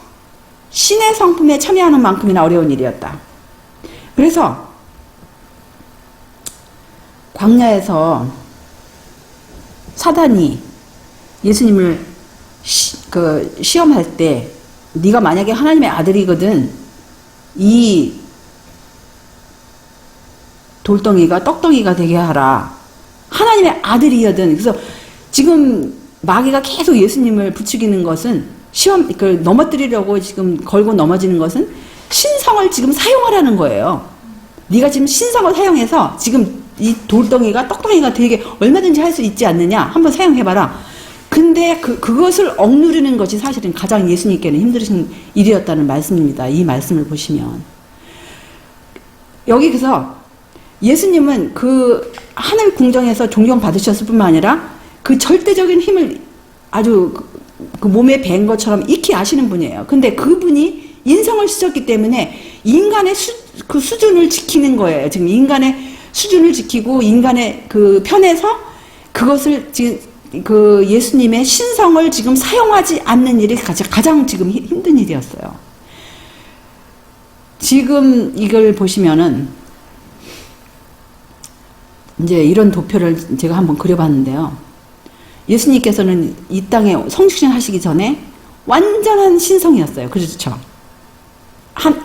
신의 성품에 참여하는 만큼이나 어려운 일이었다. 그래서 광야에서 사단이 예수님을 시험할 때 네가 만약에 하나님의 아들이거든 이 돌덩이가 떡덩이가 되게 하라. 하나님의 아들이거든. 그래서 지금 마귀가 계속 예수님을 부추기는 것은 넘어뜨리려고 지금 걸고 넘어지는 것은 신성을 지금 사용하라는 거예요. 네가 지금 신성을 사용해서 지금 이 돌덩이가 떡덩이가 되게 얼마든지 할 수 있지 않느냐. 한번 사용해봐라. 근데 그것을 억누르는 것이 사실은 가장 예수님께는 힘드신 일이었다는 말씀입니다. 이 말씀을 보시면. 여기서 예수님은 그 하늘 궁정에서 존경받으셨을 뿐만 아니라 그 절대적인 힘을 아주 그 몸에 밴 것처럼 익히 아시는 분이에요. 근데 그분이 인성을 쓰셨기 때문에 인간의 그 수준을 지키는 거예요. 지금 인간의 수준을 지키고 인간의 그 편에서 그것을 지금 그 예수님의 신성을 지금 사용하지 않는 일이 가장 지금 힘든 일이었어요. 지금 이걸 보시면은 이제 이런 도표를 제가 한번 그려봤는데요. 예수님께서는 이 땅에 성육신 하시기 전에 완전한 신성이었어요. 그렇죠?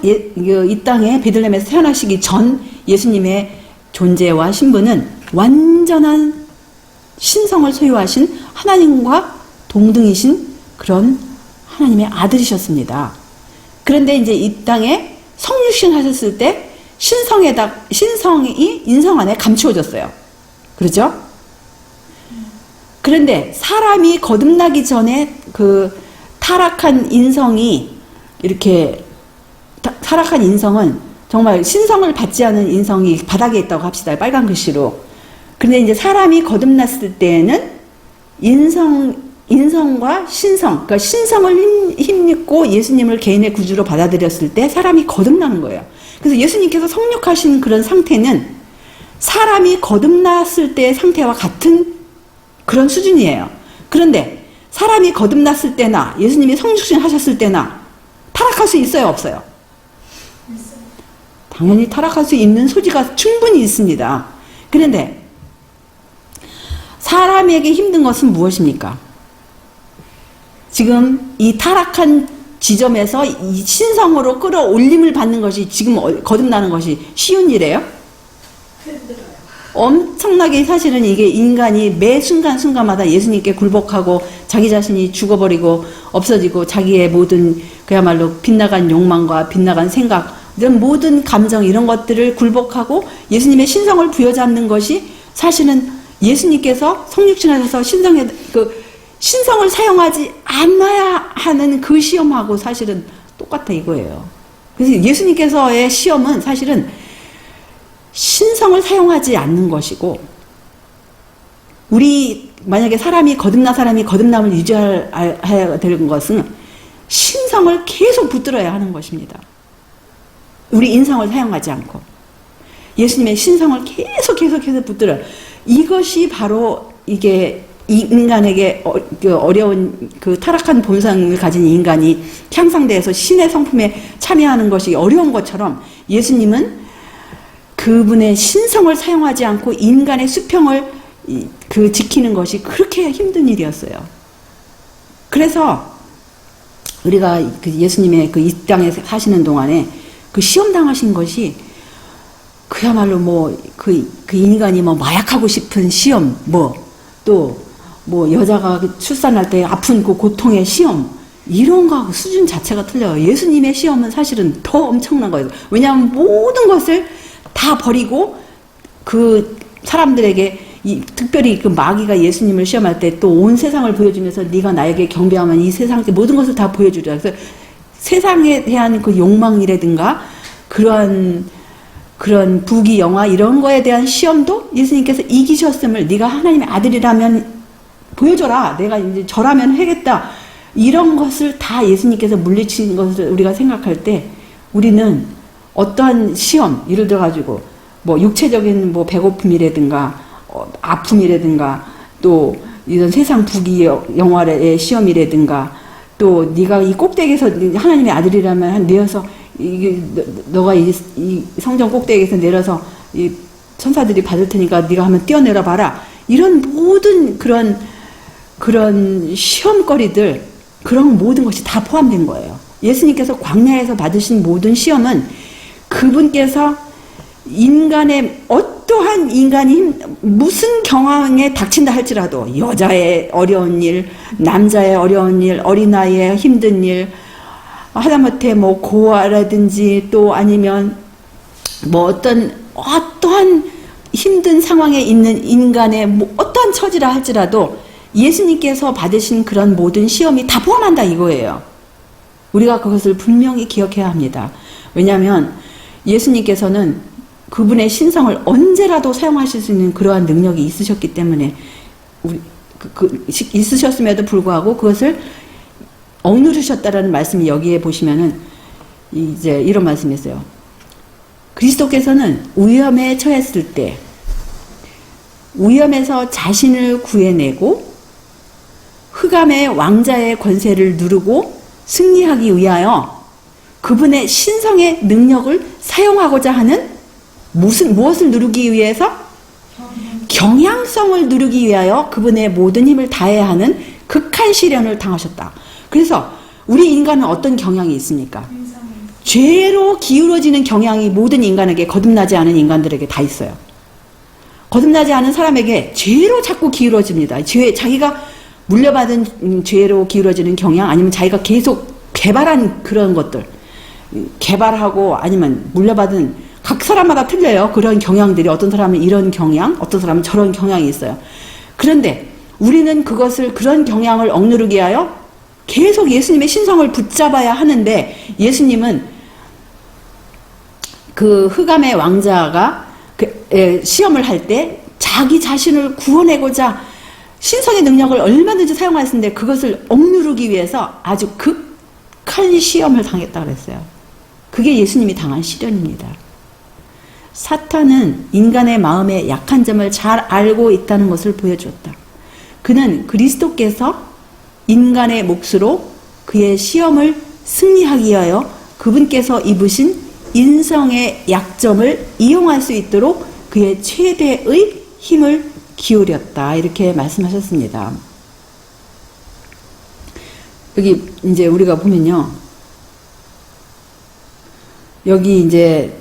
이 땅에 베들레헴에서 태어나시기 전 예수님의 존재와 신분은 완전한 신성을 소유하신 하나님과 동등이신 그런 하나님의 아들이셨습니다. 그런데 이제 이 땅에 성육신 하셨을 때 신성이 인성 안에 감추어졌어요. 그렇죠? 그런데 사람이 거듭나기 전에 그 타락한 인성이 이렇게 타락한 인성은 정말 신성을 받지 않은 인성이 바닥에 있다고 합시다. 빨간 글씨로. 근데 이제 사람이 거듭났을 때에는 인성과 신성, 그러니까 신성을 힘입고 예수님을 개인의 구주로 받아들였을 때 사람이 거듭나는 거예요. 그래서 예수님께서 성육하신 그런 상태는 사람이 거듭났을 때의 상태와 같은 그런 수준이에요. 그런데 사람이 거듭났을 때나 예수님이 성육신 하셨을 때나 타락할 수 있어요, 없어요? 당연히 타락할 수 있는 소지가 충분히 있습니다. 그런데 사람에게 힘든 것은 무엇입니까? 지금 이 타락한 지점에서 이 신성으로 끌어올림을 받는 것이 지금 거듭나는 것이 쉬운 일이에요? 엄청나게 사실은 이게 인간이 매 순간순간마다 예수님께 굴복하고 자기 자신이 죽어버리고 없어지고 자기의 모든 그야말로 빗나간 욕망과 빗나간 생각 이런 모든 감정 이런 것들을 굴복하고 예수님의 신성을 부여잡는 것이 사실은 예수님께서 성육신하셔서 신성을 사용하지 않아야 하는 그 시험하고 사실은 똑같아 이거예요. 그래서 예수님께서의 시험은 사실은 신성을 사용하지 않는 것이고, 우리 만약에 거듭난 사람이 거듭남을 유지해야 되는 것은 신성을 계속 붙들어야 하는 것입니다. 우리 인성을 사용하지 않고 예수님의 신성을 계속해서 붙들어요. 이것이 바로 이게 이 인간에게 어려운 그 타락한 본성을 가진 인간이 향상돼서 신의 성품에 참여하는 것이 어려운 것처럼, 예수님은 그분의 신성을 사용하지 않고 인간의 수평을 지키는 것이 그렇게 힘든 일이었어요. 그래서 우리가 그 예수님의 이 땅에 사시는 동안에 그 시험 당하신 것이 그야말로 그 인간이 마약하고 싶은 시험, 여자가 출산할 때 아픈 그 고통의 시험, 이런 거하고 수준 자체가 틀려요. 예수님의 시험은 사실은 더 엄청난 거예요. 왜냐하면 모든 것을 다 버리고 그 사람들에게 특별히 그 마귀가 예수님을 시험할 때 또 온 세상을 보여주면서 네가 나에게 경배하면 이 세상의 모든 것을 다 보여주자. 그래서 세상에 대한 그 욕망이라든가 그런 부귀 영화 이런 거에 대한 시험도 예수님께서 이기셨음을, 네가 하나님의 아들이라면 보여줘라, 내가 이제 저라면 하겠다, 이런 것을 다 예수님께서 물리친 것을 우리가 생각할 때, 우리는 어떠한 시험, 예를 들어 가지고 육체적인 배고픔이라든가 아픔이라든가 또 이런 세상 부귀 영화의 시험이라든가, 또 네가 이 꼭대기에서 하나님의 아들이라면 내려서 너가 이 성전 꼭대기에서 내려서 이 천사들이 받을 테니까 네가 한번 뛰어내려 봐라, 이런 모든 그런 시험거리들, 그런 모든 것이 다 포함된 거예요. 예수님께서 광야에서 받으신 모든 시험은 그분께서 인간의 어떠한 인간이 무슨 경황에 닥친다 할지라도, 여자의 어려운 일, 남자의 어려운 일, 어린아이의 힘든 일, 하다못해 고아라든지 또 아니면 어떠한 힘든 상황에 있는 인간의 어떠한 처지라 할지라도 예수님께서 받으신 그런 모든 시험이 다 포함한다 이거예요. 우리가 그것을 분명히 기억해야 합니다. 왜냐하면 예수님께서는 그분의 신성을 언제라도 사용하실 수 있는 그러한 능력이 있으셨기 때문에, 있으셨음에도 불구하고 그것을 억누르셨다라는 말씀이 여기에 보시면은 이제 이런 말씀이 있어요. 그리스도께서는 위험에 처했을 때 위험에서 자신을 구해내고 흑암의 왕자의 권세를 누르고 승리하기 위하여 그분의 신성의 능력을 사용하고자 하는 무엇을 누르기 위해서? 경향성을 누르기 위하여 그분의 모든 힘을 다해야 하는 극한 시련을 당하셨다. 그래서 우리 인간은 어떤 경향이 있습니까? 죄로 기울어지는 경향이 모든 인간에게, 거듭나지 않은 인간들에게 다 있어요. 거듭나지 않은 사람에게 죄로 자꾸 기울어집니다. 자기가 물려받은 죄로 기울어지는 경향, 아니면 자기가 계속 개발한 그런 것들, 개발하고 아니면 물려받은, 각 사람마다 틀려요. 그런 경향들이. 어떤 사람은 이런 경향, 어떤 사람은 저런 경향이 있어요. 그런데 우리는 그런 경향을 억누르기 위하여 계속 예수님의 신성을 붙잡아야 하는데, 예수님은 그 흑암의 왕자가 시험을 할 때 자기 자신을 구원하고자 신성의 능력을 얼마든지 사용하셨는데, 그것을 억누르기 위해서 아주 극한 시험을 당했다고 그랬어요. 그게 예수님이 당한 시련입니다. 사탄은 인간의 마음의 약한 점을 잘 알고 있다는 것을 보여주었다. 그는 그리스도께서 인간의 몫으로 그의 시험을 승리하기 위하여 그분께서 입으신 인성의 약점을 이용할 수 있도록 그의 최대의 힘을 기울였다. 이렇게 말씀하셨습니다. 여기 이제 우리가 보면요. 여기 이제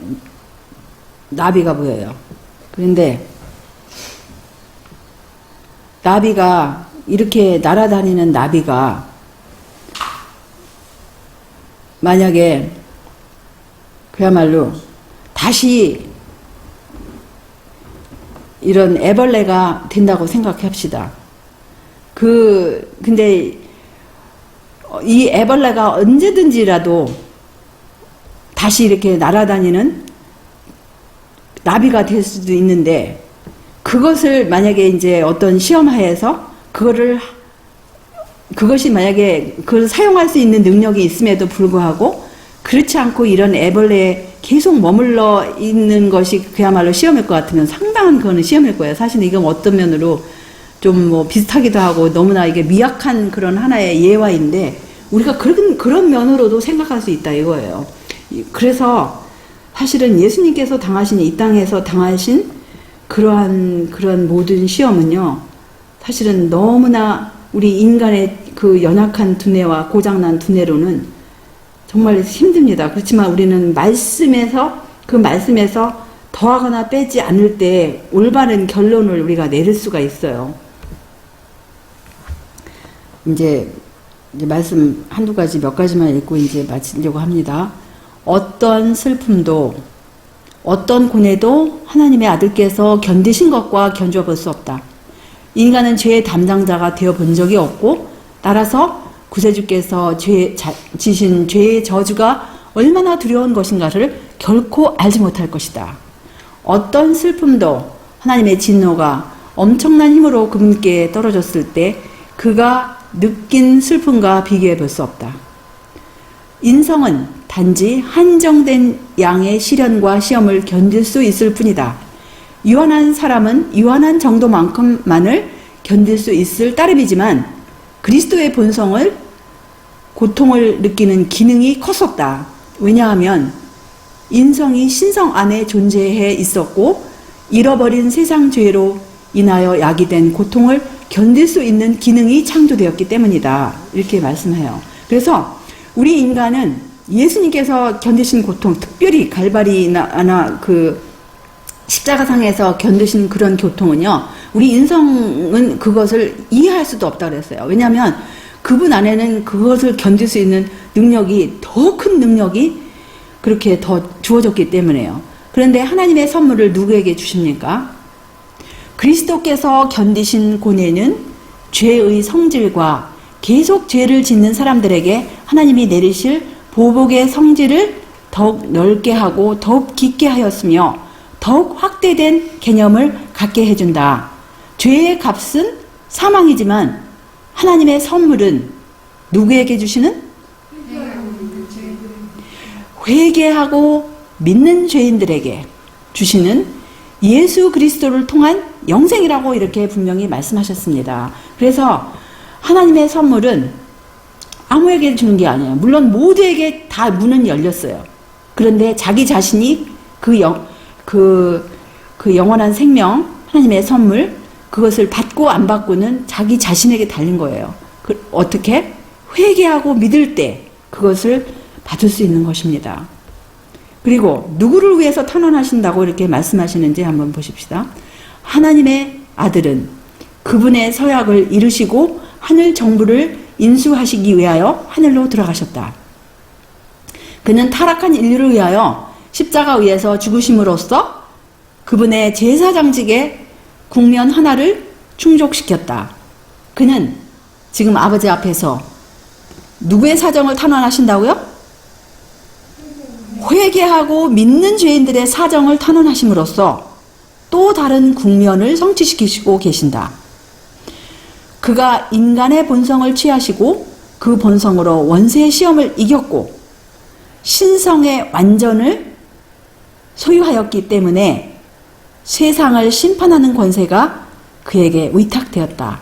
나비가 보여요. 그런데 나비가, 이렇게 날아다니는 나비가 만약에 그야말로 다시 이런 애벌레가 된다고 생각합시다. 근데 이 애벌레가 언제든지라도 다시 이렇게 날아다니는 나비가 될 수도 있는데, 그것을 만약에 이제 어떤 시험하에서 그것이 만약에 그걸 사용할 수 있는 능력이 있음에도 불구하고 그렇지 않고 이런 애벌레에 계속 머물러 있는 것이 그야말로 시험일 것 같으면 상당한 그거는 시험일 거예요. 사실 이건 어떤 면으로 좀 뭐 비슷하기도 하고 너무나 이게 미약한 그런 하나의 예화인데, 우리가 그런 면으로도 생각할 수 있다 이거예요. 그래서 사실은 예수님께서 당하신, 이 땅에서 당하신 그런 모든 시험은요, 사실은 너무나 우리 인간의 그 연약한 두뇌와 고장난 두뇌로는 정말 힘듭니다. 그렇지만 우리는 그 말씀에서 더하거나 빼지 않을 때 올바른 결론을 우리가 내릴 수가 있어요. 이제 말씀 한두 가지, 몇 가지만 읽고 이제 마치려고 합니다. 어떤 슬픔도, 어떤 고뇌도 하나님의 아들께서 견디신 것과 견주어 볼 수 없다. 인간은 죄의 담당자가 되어 본 적이 없고, 따라서 구세주께서 지신 죄의 저주가 얼마나 두려운 것인가를 결코 알지 못할 것이다. 어떤 슬픔도 하나님의 진노가 엄청난 힘으로 그분께 떨어졌을 때 그가 느낀 슬픔과 비교해 볼 수 없다. 인성은 단지 한정된 양의 시련과 시험을 견딜 수 있을 뿐이다. 유한한 사람은 유한한 정도만큼만을 견딜 수 있을 따름이지만 그리스도의 본성을, 고통을 느끼는 기능이 컸었다. 왜냐하면 인성이 신성 안에 존재해 있었고 잃어버린 세상 죄로 인하여 야기된 고통을 견딜 수 있는 기능이 창조되었기 때문이다. 이렇게 말씀해요. 그래서 우리 인간은 예수님께서 견디신 고통, 특별히 갈바리나 그 십자가상에서 견디신 그런 고통은요, 우리 인성은 그것을 이해할 수도 없다고 그랬어요. 왜냐하면 그분 안에는 그것을 견딜 수 있는 능력이, 더 큰 능력이 그렇게 더 주어졌기 때문에요. 그런데 하나님의 선물을 누구에게 주십니까? 그리스도께서 견디신 고뇌는 죄의 성질과 계속 죄를 짓는 사람들에게 하나님이 내리실 보복의 성질을 더욱 넓게 하고 더욱 깊게 하였으며 더욱 확대된 개념을 갖게 해준다. 죄의 값은 사망이지만 하나님의 선물은 누구에게 주시는? 회개하고 믿는 죄인들에게 주시는 예수 그리스도를 통한 영생이라고 이렇게 분명히 말씀하셨습니다. 그래서 하나님의 선물은 아무에게 주는 게 아니에요. 물론 모두에게 다 문은 열렸어요. 그런데 자기 자신이 그 영원한 생명, 하나님의 선물, 그것을 받고 안 받고는 자기 자신에게 달린 거예요. 어떻게? 회개하고 믿을 때 그것을 받을 수 있는 것입니다. 그리고 누구를 위해서 탄원하신다고 이렇게 말씀하시는지 한번 보십시다. 하나님의 아들은 그분의 서약을 이루시고 하늘 정부를 인수하시기 위하여 하늘로 들어가셨다. 그는 타락한 인류를 위하여 십자가 위에서 죽으심으로써 그분의 제사장직의 국면 하나를 충족시켰다. 그는 지금 아버지 앞에서 누구의 사정을 탄원하신다고요? 회개하고 믿는 죄인들의 사정을 탄원하심으로써 또 다른 국면을 성취시키시고 계신다. 그가 인간의 본성을 취하시고 그 본성으로 원세의 시험을 이겼고 신성의 완전을 소유하였기 때문에 세상을 심판하는 권세가 그에게 위탁되었다.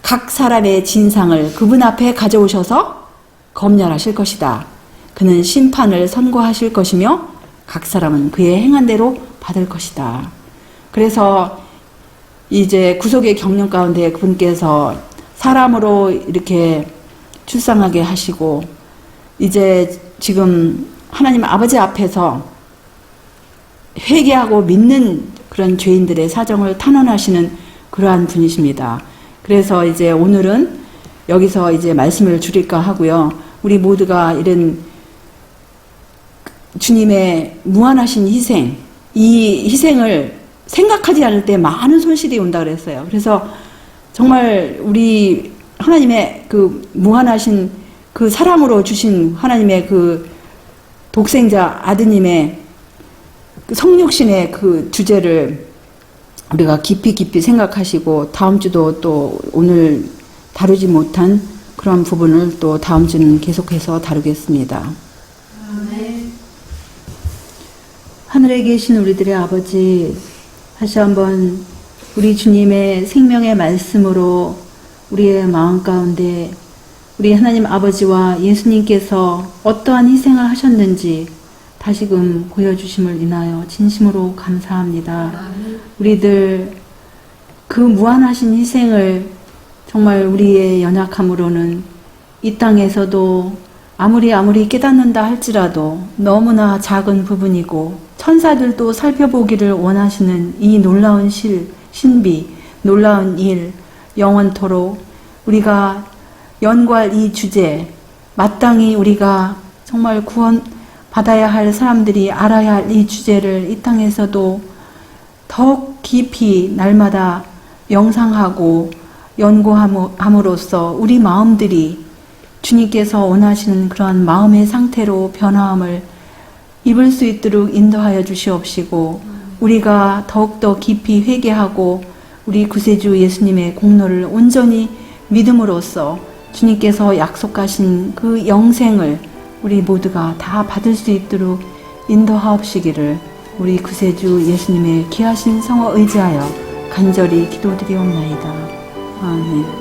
각 사람의 진상을 그분 앞에 가져오셔서 검열하실 것이다. 그는 심판을 선고하실 것이며 각 사람은 그의 행한 대로 받을 것이다. 그래서 이제 구속의 경륜 가운데 그분께서 사람으로 이렇게 출상하게 하시고 이제 지금 하나님 아버지 앞에서 회개하고 믿는 그런 죄인들의 사정을 탄원하시는 그러한 분이십니다. 그래서 이제 오늘은 여기서 이제 말씀을 줄일까 하고요. 우리 모두가 이런 주님의 무한하신 희생, 이 희생을 생각하지 않을 때 많은 손실이 온다 그랬어요. 그래서 정말 우리 하나님의 그 무한하신 그 사랑으로 주신 하나님의 그 독생자 아드님의 그 성육신의 그 주제를 우리가 깊이 생각하시고 다음 주도 또 오늘 다루지 못한 그런 부분을 또 다음 주는 계속해서 다루겠습니다. 아멘. 하늘에 계신 우리들의 아버지, 다시 한번 우리 주님의 생명의 말씀으로 우리의 마음 가운데 우리 하나님 아버지와 예수님께서 어떠한 희생을 하셨는지 다시금 보여주심을 인하여 진심으로 감사합니다. 우리들 그 무한하신 희생을 정말 우리의 연약함으로는 이 땅에서도 아무리 깨닫는다 할지라도 너무나 작은 부분이고 천사들도 살펴보기를 원하시는 이 놀라운 신비, 놀라운 일, 영원토록 우리가 연구할 이 주제, 마땅히 우리가 정말 구원 받아야 할 사람들이 알아야 할 이 주제를 이 땅에서도 더욱 깊이 날마다 명상하고 연구함으로써 우리 마음들이 주님께서 원하시는 그러한 마음의 상태로 변화함을 입을 수 있도록 인도하여 주시옵시고 우리가 더욱더 깊이 회개하고 우리 구세주 예수님의 공로를 온전히 믿음으로써 주님께서 약속하신 그 영생을 우리 모두가 다 받을 수 있도록 인도하옵시기를 우리 구세주 예수님의 귀하신 성을 의지하여 간절히 기도드리옵나이다. 아멘.